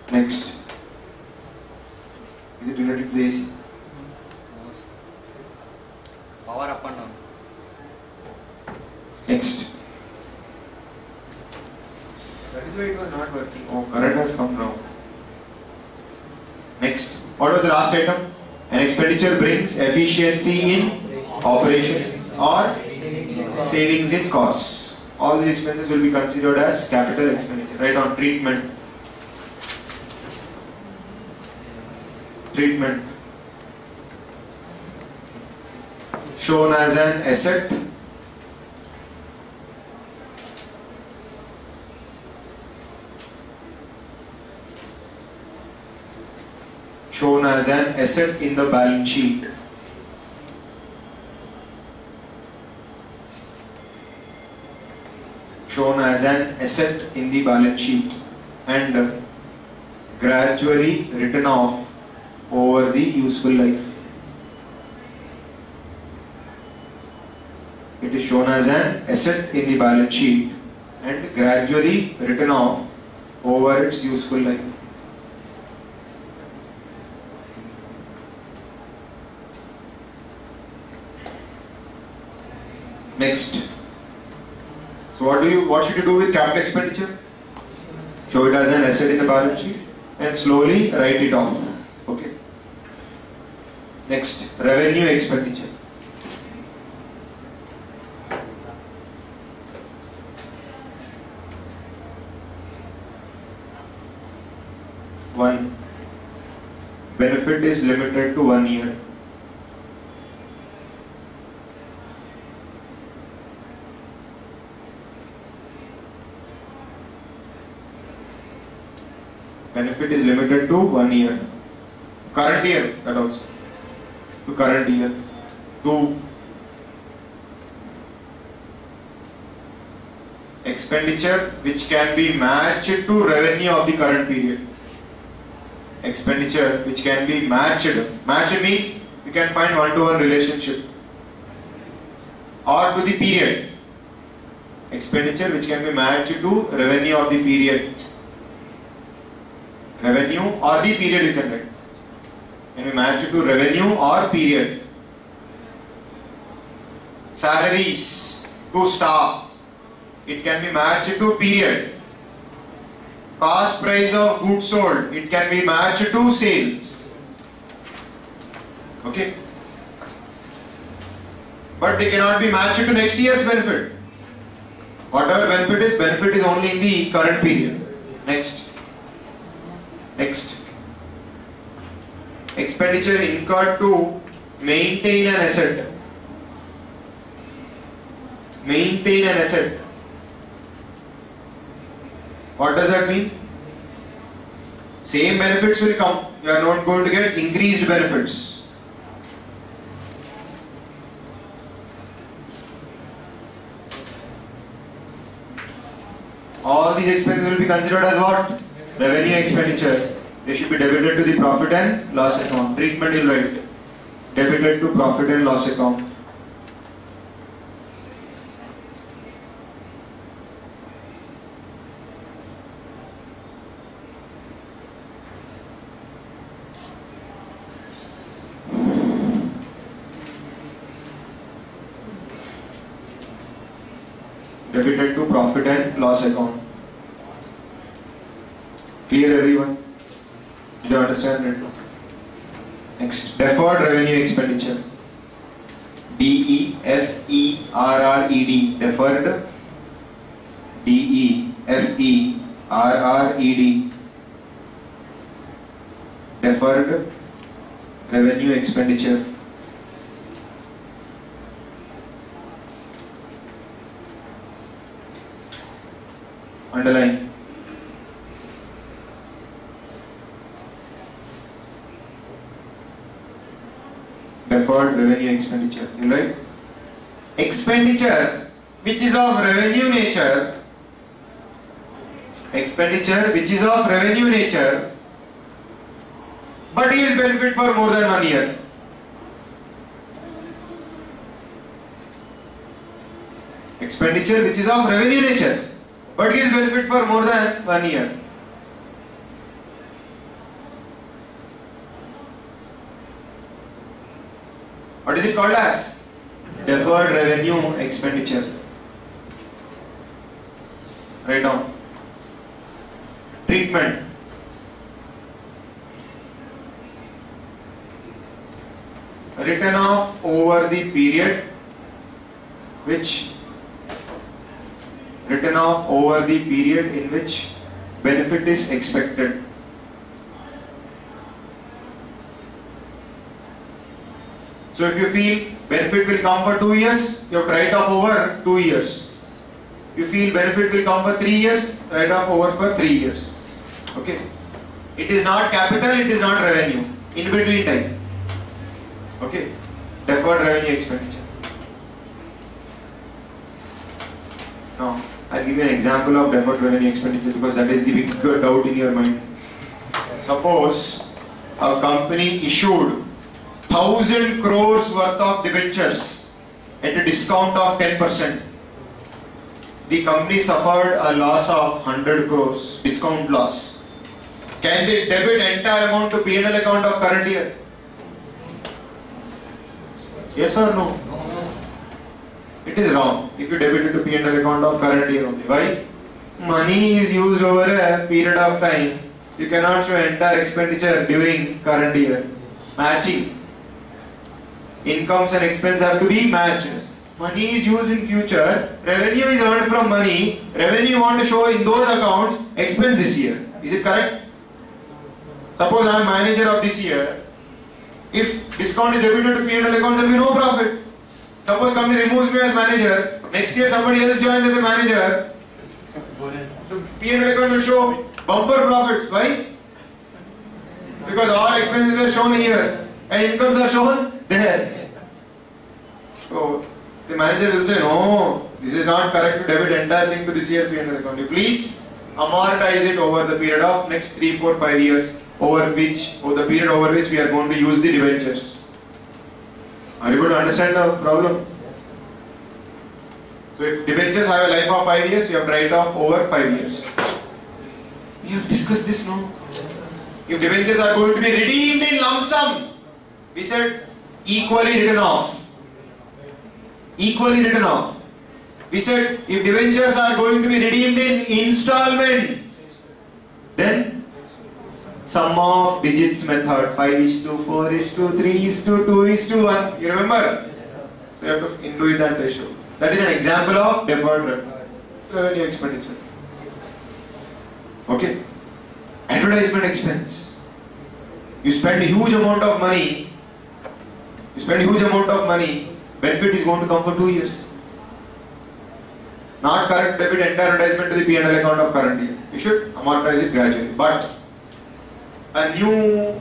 Next. Is it related to the AC? Power up and down. Next. That is why it was not working. Oh, current has come now. Next. What was the last item? An expenditure brings efficiency in operations or savings in costs. All these expenses will be considered as capital expenditure. Right on treatment. Treatment. Shown as an asset. Shown as an asset in the balance sheet. Shown as an asset in the balance sheet and gradually written off over the useful life. It is shown as an asset in the balance sheet and gradually written off over its useful life. Next. So what should you do with capital expenditure? Show it as an asset in the balance sheet and slowly write it off. Okay. Next, revenue expenditure. One. Benefit is limited to 1 year. Benefit is limited to 1 year. Current year, that also. To current year. 2. Expenditure which can be matched to revenue of the current period. Expenditure which can be matched. Matched means you can find one-to-one relationship. Or to the period. Expenditure which can be matched to revenue of the period. Revenue or the period you can write. Can be matched to revenue or period. Salaries to staff. It can be matched to period. Cost price of goods sold. It can be matched to sales. Okay. But they cannot be matched to next year's benefit. Whatever benefit is only in the current period. Next. Next. Expenditure incurred to maintain an asset. Maintain an asset. What does that mean? Same benefits will come. You are not going to get increased benefits. All these expenses will be considered as what? Revenue expenditure. They should be debited to the profit and loss account. Treatment will write. Debited to profit and loss account. debited to profit and loss account. Clear everyone? Did you understand it? Next, deferred revenue expenditure. DEFERRED. Deferred. DEFERRED. Deferred revenue expenditure. Underline. Deferred revenue expenditure. You right? Expenditure which is of revenue nature. Expenditure which is of revenue nature, but gives benefit for more than 1 year. Expenditure which is of revenue nature, but gives benefit for more than 1 year. What is it called as? Deferred revenue expenditure. Write down. Treatment. Written off over the period in which benefit is expected. So if you feel benefit will come for 2 years, you have to write off over 2 years. You feel benefit will come for 3 years, write off over for 3 years. Okay. It is not capital, it is not revenue. In between time. Okay. Deferred revenue expenditure. Now, I'll give you an example of deferred revenue expenditure because that is the big doubt in your mind. Suppose a company issued 1,000 crores worth of debentures at a discount of 10%. The company suffered a loss of 100 crores, discount loss. Can they debit entire amount to P&L account of current year? Yes or no? It is wrong if you debit it to P&L account of current year only. Why? Money is used over a period of time. You cannot show entire expenditure during current year. Matching. Incomes and expense have to be matched. Money is used in future. Revenue is earned from money. Revenue you want to show in those accounts. Expense this year. Is it correct? Suppose I am manager of this year. If discount is debited to P&L account, there will be no profit. Suppose company removes me as manager. Next year somebody else joins as a manager. The P&L account will show bumper profits. Why? Because all expenses were shown here and incomes are shown there. So the manager will say, no, this is not correct to debit entire thing to this year P&L account. You please amortize it over the period of next 3, 4, 5 years over the period over which we are going to use the debentures. Are you able to understand the problem? So if debentures have a life of 5 years, you have to write off over 5 years. We have discussed this now. If debentures are going to be redeemed in lump sum, we said equally written off. Equally written off. We said if debentures are going to be redeemed in installments, then sum of digits method 5:4:3:2:1. You remember? So you have to do that ratio. That is an example of deferred revenue expenditure. Okay. Advertisement expense. You spend a huge amount of money. Benefit is going to come for 2 years. Not correct debit entire advertisement to the P&L account of current year. You should amortize it gradually. But a new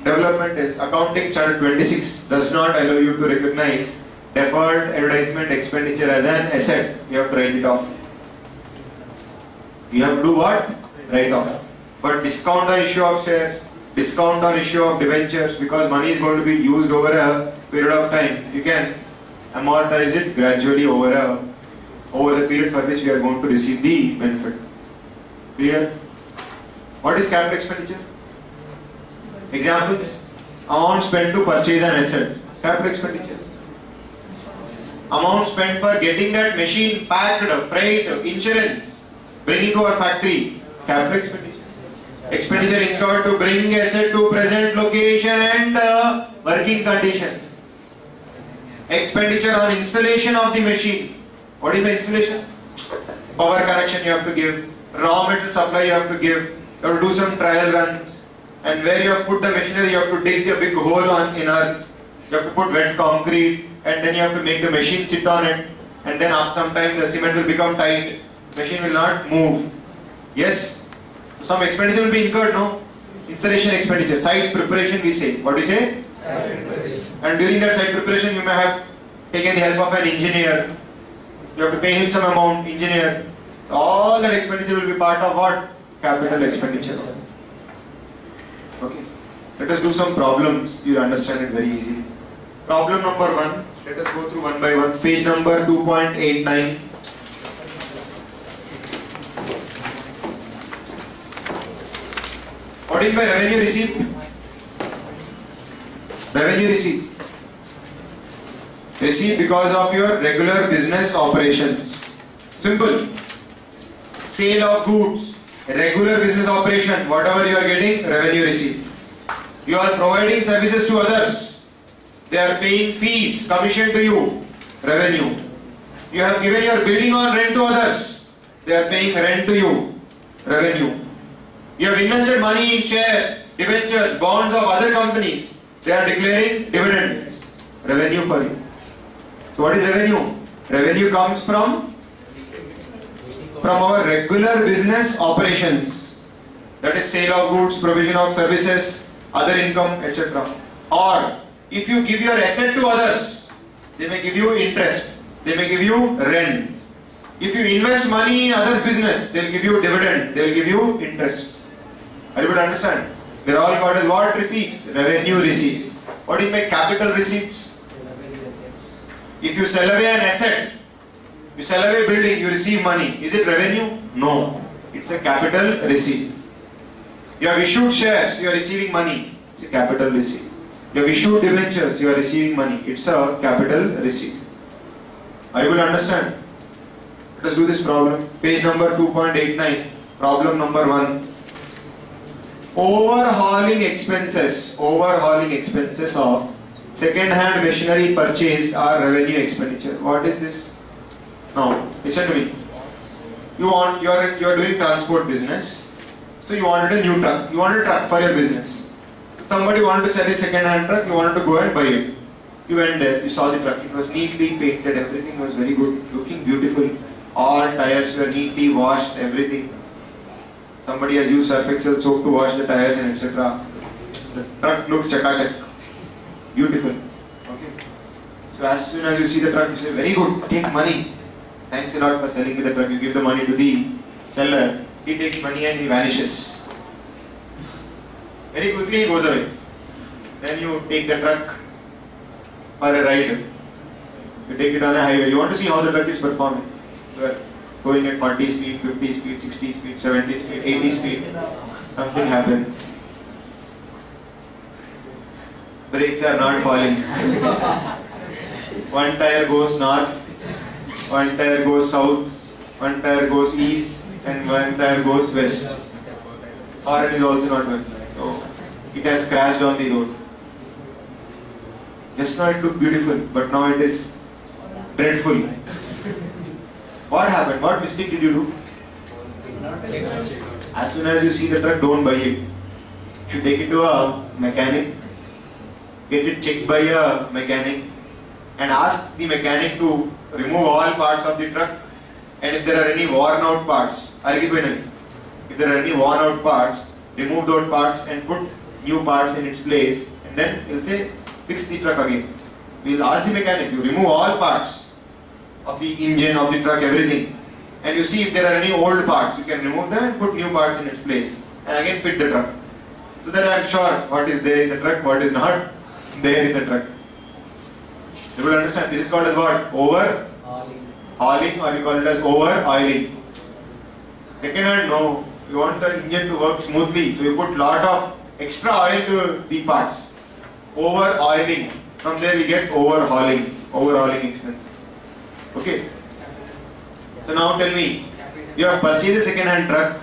development is accounting standard 26 does not allow you to recognize deferred advertisement expenditure as an asset. You have to write it off. You have to do what? Write off. But discount on issue of shares, discount on issue of debentures, because money is going to be used over a period of time, you can amortize it gradually over the period for which we are going to receive the benefit. Clear? What is capital expenditure? Examples: amount spent to purchase an asset. Capital expenditure. amount spent for getting that machine packed, freight, insurance, bringing to our factory, capital expenditure. Expenditure incurred to bring asset to present location and working condition. Expenditure on installation of the machine. What is the installation? Power connection you have to give, raw material supply you have to give, you have to do some trial runs, and where you have put the machinery you have to dig a big hole in earth, you have to put wet concrete, and then you have to make the machine sit on it, and then after some time the cement will become tight, machine will not move. Yes? Some expenditure will be incurred, no? Installation expenditure, site preparation we say. What do you say? Site preparation. And during that site preparation you may have taken the help of an engineer. You have to pay him some amount, engineer. So all that expenditure will be part of what? Capital expenditure. Okay. Let us do some problems. You will understand it very easily. Problem number 1. Let us go through one by one. Page number 2.89. What is my revenue receipt? Revenue receipt. Receipt because of your regular business operations. Simple. Sale of goods. Regular business operation. Whatever you are getting, revenue receipt. You are providing services to others. They are paying fees, commission to you. Revenue. You have given your building on rent to others. They are paying rent to you. Revenue. You have invested money in shares, debentures, bonds of other companies. They are declaring dividends. Revenue for you. So what is revenue? Revenue comes from our regular business operations. That is sale of goods, provision of services, other income, etc. Or if you give your asset to others, they may give you interest. They may give you rent. If you invest money in others' business, they will give you dividend. They will give you interest. Are you able to understand? They are all called as what receipts? Revenue receipts. What do you make capital receipts? If you sell away an asset, you sell away a building, you receive money. Is it revenue? No. It's a capital receipt. You have issued shares, you are receiving money. It's a capital receipt. You have issued debentures, you are receiving money. It's a capital receipt. Are you able to understand? Let us do this problem. Page number 2.89. Problem number 1. Overhauling expenses of second-hand machinery purchased are revenue expenditure. What is this? Now, listen to me. You are doing transport business, so you wanted a new truck. You wanted a truck for your business. Somebody wanted to sell a second-hand truck. You wanted to go and buy it. You went there. You saw the truck. It was neatly painted. Everything was very good, looking beautiful. All tires were neatly washed. Everything. Somebody has used Surf Excel soap to wash the tires and etc. The truck looks chakachak. Beautiful. Okay. So as soon as you see the truck, you say, very good, take money. Thanks a lot for selling me the truck. You give the money to the seller. He takes money and he vanishes. Very quickly he goes away. Then you take the truck for a ride. You take it on a highway. You want to see how the truck is performing. You are going at 40 speed, 50 speed, 60 speed, 70 speed, 80 speed. Something happens. Brakes are not falling. One tire goes north, one tire goes south, one tire goes east, and one tire goes west. Horn is also not working. So it has crashed on the road. Just now it looked beautiful, but now it is dreadful. What happened? What mistake did you do? As soon as you see the truck, don't buy it. You should take it to a mechanic, get it checked by a mechanic, and ask the mechanic to remove all parts of the truck, and if there are any worn out parts, if there are any worn out parts, remove those parts and put new parts in its place, and then he'll say, fix the truck again. We'll ask the mechanic, you remove all parts of the engine, of the truck, everything, and you see if there are any old parts, you can remove them and put new parts in its place, and again fit the truck. So that I am sure what is there in the truck, what is not there in the truck. You will understand, this is called as what? Overhauling, or we call it as over-oiling. Second hand, no. You want the engine to work smoothly, so you put lot of extra oil to the parts. Over-oiling. From there we get overhauling expenses. Okay. So now tell me, you have purchased a second-hand truck.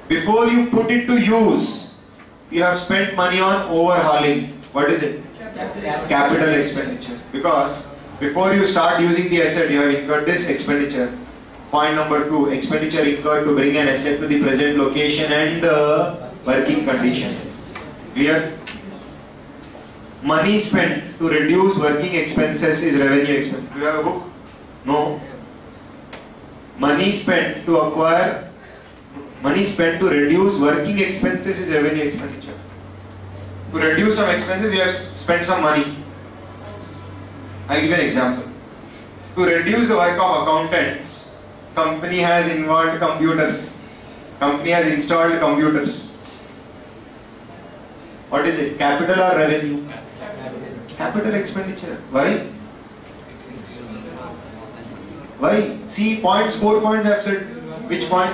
Before you put it to use, you have spent money on overhauling. What is it? Capital expenditure. Because before you start using the asset, you have incurred this expenditure. Point number 2, expenditure incurred to bring an asset to the present location and working condition. Clear? Money spent to reduce working expenses is revenue expense. Do you have a book? No. Money spent to reduce working expenses is revenue expenditure. To reduce some expenses, we have spent some money. I'll give you an example. To reduce the work of accountants, company has involved computers. Company has installed computers. What is it? Capital or revenue? Capital expenditure. Why? Why? See, 4 points I have said. Which point?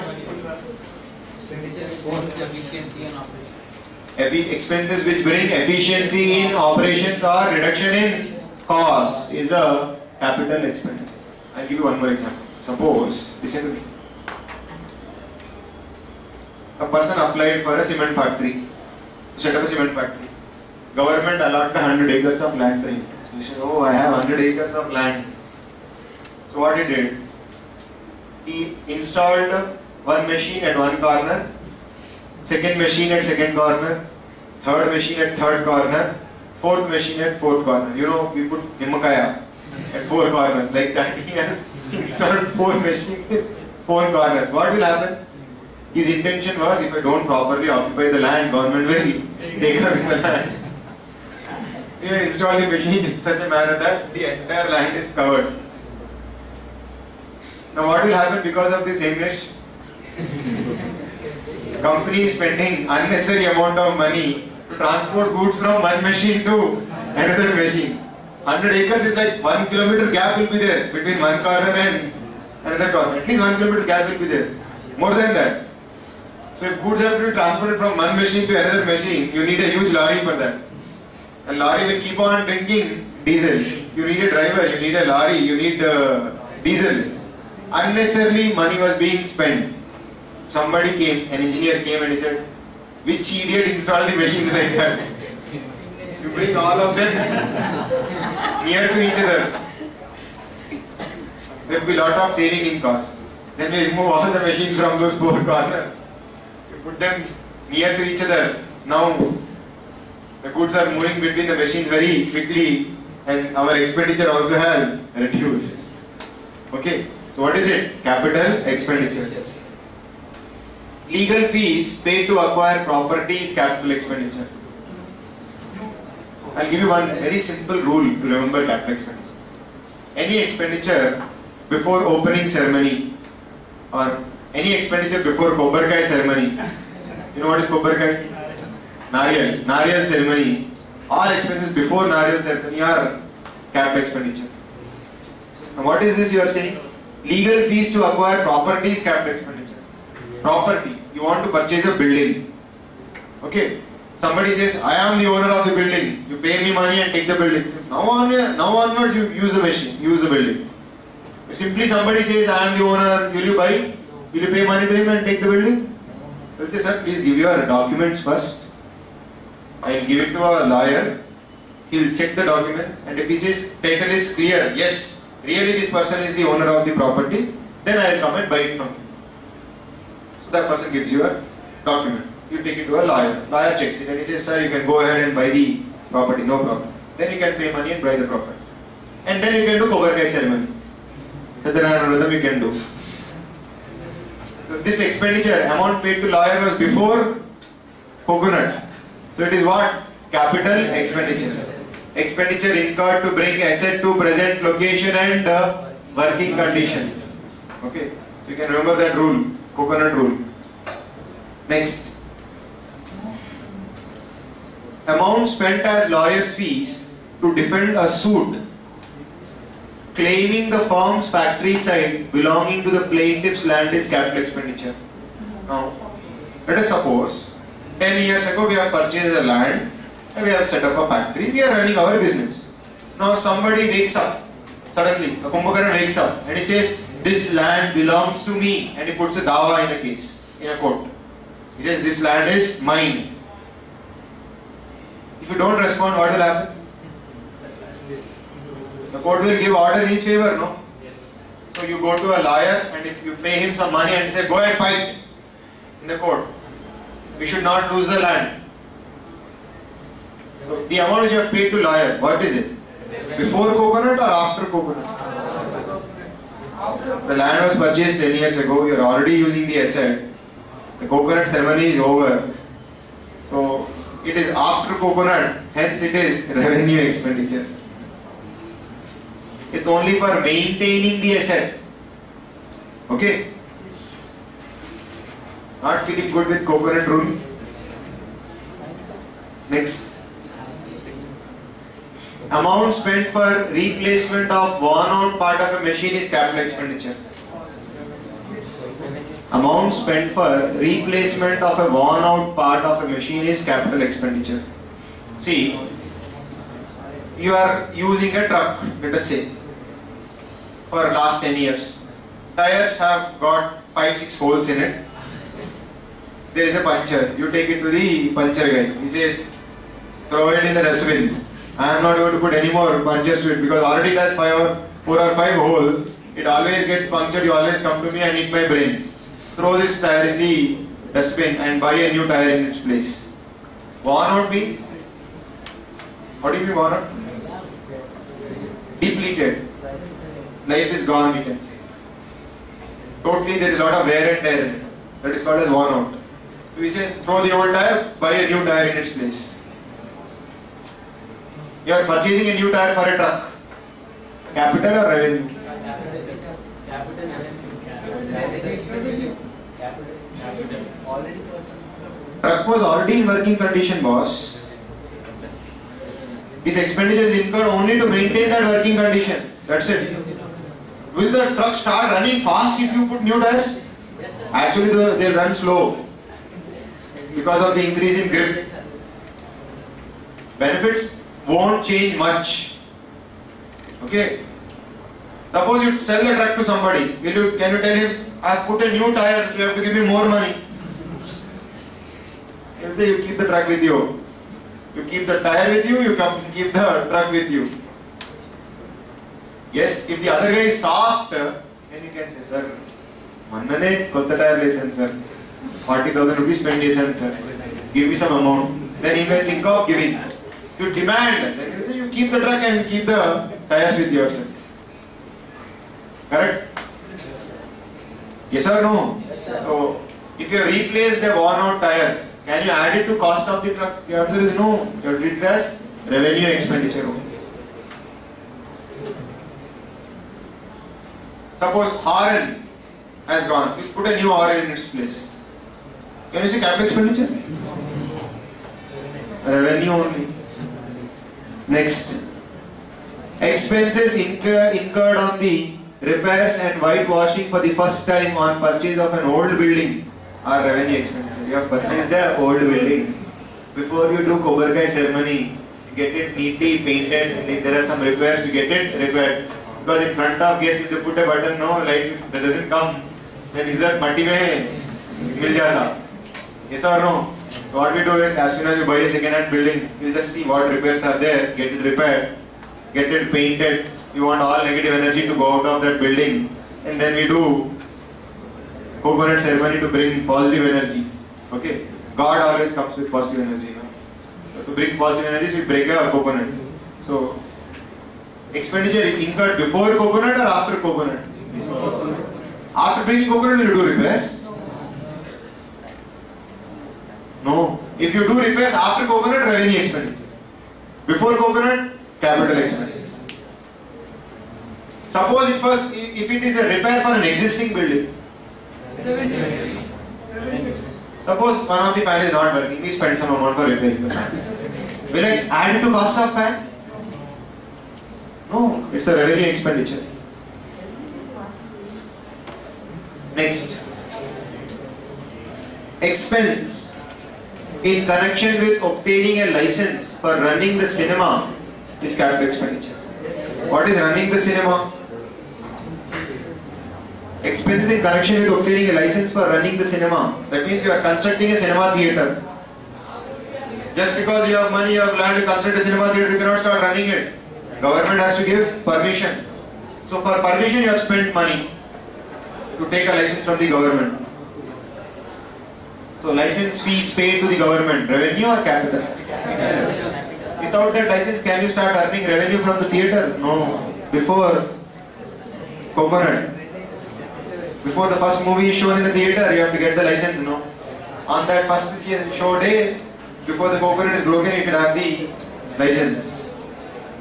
Efficiency and operation. Expenses which bring efficiency in operations or reduction in cost is a capital expenditure. I'll give you one more example. Suppose, listen to me. A person applied for a cement factory, to set up a cement factory. Government allotted 100 acres of land for him. He said, oh, I have 100 acres of land. So what he did? He installed one machine at one corner, second machine at second corner, third machine at third corner, fourth machine at fourth corner. You know, we put Nimakaya at 4 corners. Like that, he has installed 4 machines at 4 corners. What will happen? His intention was, if I don't properly occupy the land, government will take away the land. He installed the machine in such a manner that the entire land is covered. Now what will happen because of this English? Company is spending unnecessary amount of money to transport goods from one machine to another machine. 100 acres is like 1 kilometer gap will be there between one corner and another corner. At least 1 kilometer gap will be there. More than that. So if goods have to be transported from one machine to another machine, you need a huge lorry for that. A lorry will keep on drinking diesel. You need a driver, you need a lorry, you need diesel. Unnecessarily money was being spent. Somebody came, an engineer came and he said, which idiot installed the machines like that? You bring all of them near to each other. There will be a lot of saving in costs. Then we remove all the machines from those 4 corners. You put them near to each other. Now the goods are moving between the machines very quickly and our expenditure also has reduced. Okay, so what is it? Capital expenditure. Legal fees paid to acquire property is capital expenditure. I'll give you one very simple rule to remember capital expenditure. Any expenditure before opening ceremony or any expenditure before Kobarkai ceremony. You know what is Kobarkai? Nariyal ceremony. All expenses before Nariyal ceremony are capital expenditure. Now what is this you are saying? Legal fees to acquire property is capital expenditure. Property. You want to purchase a building. Okay. Somebody says, I am the owner of the building. You pay me money and take the building. Now onwards you use the machine, use the building. If simply somebody says, I am the owner, will you buy? Will you pay money to him and take the building? He will say, sir, please give your documents first. I will give it to a lawyer. He will check the documents and if he says, title is clear, yes, really this person is the owner of the property, then I will come and buy it from you. So that person gives you a document. You take it to a lawyer. Lawyer checks it and he says, sir, you can go ahead and buy the property, no problem. Then you can pay money and buy the property. And then you can do Kobarkai ceremony. Satyanarayana you can do. So this expenditure, amount paid to lawyer was before coconut. So it is what? Capital expenditure. Expenditure incurred to bring asset to present location and working condition. Okay. So you can remember that rule, coconut rule. Next. Amount spent as lawyer's fees to defend a suit claiming the firm's factory site belonging to the plaintiff's land is capital expenditure. Now, let us suppose 10 years ago we have purchased a land and we have set up a factory, we are running our business. Now somebody wakes up Suddenly, a Kumbhakarna wakes up and he says, "This land belongs to me," and he puts a dawa in a case, in a court. He says, "This land is mine." If you don't respond, what will happen? The court will give order in his favor, no? So you go to a lawyer and if you pay him some money and say, "Go and fight in the court. We should not lose the land." So the amount which you have paid to lawyer, what is it? Before coconut or after coconut? The land was purchased 10 years ago, you are already using the asset. The coconut ceremony is over. So it is after coconut, hence it is revenue expenditure. It's only for maintaining the asset. Okay? Not feeling good with coconut rule? Next. Amount spent for replacement of worn out part of a machine is capital expenditure. Amount spent for replacement of a worn out part of a machine is capital expenditure. See, you are using a truck, let us say, for last 10 years. Tires have got 5-6 holes in it. There is a puncture. You take it to the puncture guy. He says, "Throw it in the dustbin. I am not going to put any more punctures to it because already it has 4 or 5 holes. It always gets punctured. You always come to me and eat my brain. Throw this tire in the dustbin and buy a new tire in its place." Worn out means? What do you mean worn out? Depleted. Life is gone, we can say. Totally there is a lot of wear and tear in it. That is called as worn out. So we say throw the old tire, buy a new tire in its place. You are purchasing a new tire for a truck. Capital or revenue? Truck was already in working condition, boss. This expenditure is incurred only to maintain that working condition. That's it. Will the truck start running fast if you put new tires? Actually, they'll run slow because of the increase in grip. Benefits won't change much. Okay. Suppose you sell the truck to somebody. Can you tell him, "I have put a new tire, so you have to give me more money"? He will say, "You keep the truck with you. You keep the tire with you, you keep the truck with you." Yes, if the other guy is soft, then you can say, "Sir, mannane kotta tire lesson, sir. 40,000 rupees spend lesson, sir. Give me some amount." Then he may think of giving. If you demand, then you say, "You keep the truck and keep the tires with yourself." Correct? Yes or no? Yes, sir. So, if you have replaced a worn out tire, can you add it to cost of the truck? The answer is no. You have treated it as revenue expenditure only. Suppose horn has gone. You put a new horn in its place. Can you say capital expenditure? Revenue only. Next. Expenses incurred on the repairs and whitewashing for the first time on purchase of an old building are revenue expenditure. You have purchased an old building. Before you do Kobarkai ceremony, you get it neatly painted, and if there are some repairs, you get it repaired. Because in front of guests, if they put a button, no light that doesn't come, then izzat matti mein mil jata. Yes or no? So what we do is, as soon as you buy a second-hand building, you just see what repairs are there, get it repaired, get it painted. We want all negative energy to go out of that building, and then we do coconut ceremony to bring positive energy. Okay, God always comes with positive energy. No? So to bring positive energy, we break a coconut. So expenditure incurred before coconut or after coconut? After bringing coconut, will you do repairs? No. If you do repairs after coconut, revenue expenditure. Before coconut, capital expenditure. Suppose if it is a repair for an existing building. Suppose one of the fan is not working, we spend some amount for repairing the fan. Will I add it to cost of fan? No, it's a revenue expenditure. Next. Expense in connection with obtaining a license for running the cinema is capital expenditure. What is running the cinema? Expenses in connection with obtaining a license for running the cinema. That means you are constructing a cinema theatre. Just because you have money, you have land to construct a cinema theatre, you cannot start running it. Government has to give permission. So for permission, you have spent money to take a license from the government. So license fees paid to the government, revenue or capital? Without that license, can you start earning revenue from the theatre? No. Before Coconut, before the first movie is shown in the theatre, you have to get the license, no? On that first show day, before the coconut is broken, you should have the license.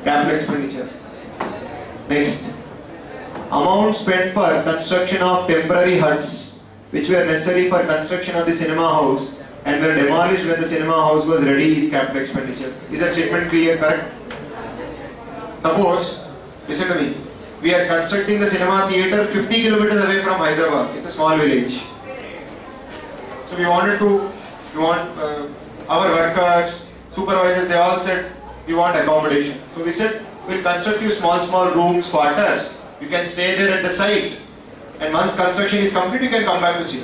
Capital expenditure. Next. Amount spent for construction of temporary huts, which were necessary for construction of the cinema house and were demolished when the cinema house was ready, is capital expenditure. Is that statement clear, correct? Suppose, listen to me, we are constructing the cinema theatre 50 kilometers away from Hyderabad. It's a small village. So we want our workers, supervisors, they all said we want accommodation. So we said we'll construct you small rooms, quarters. You can stay there at the site, and once construction is complete, you can come back to see.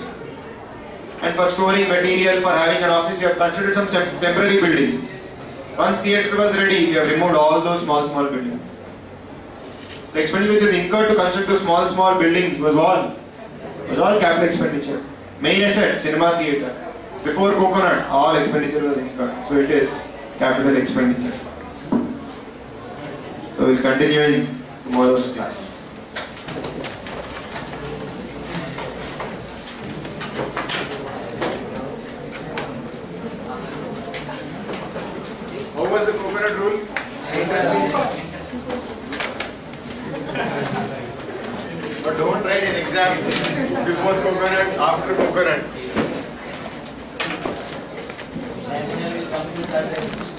And for storing material, for having an office, we have constructed some temporary buildings. Once theatre was ready, we have removed all those small buildings. The expenditure which is incurred to construct those small buildings was all capital expenditure. Main asset, cinema theatre. Before Coconut, all expenditure was incurred. So it is capital expenditure. So we'll continue in tomorrow's class. How was the Coconut rule? But don't write an exam before Coconut, after Coconut.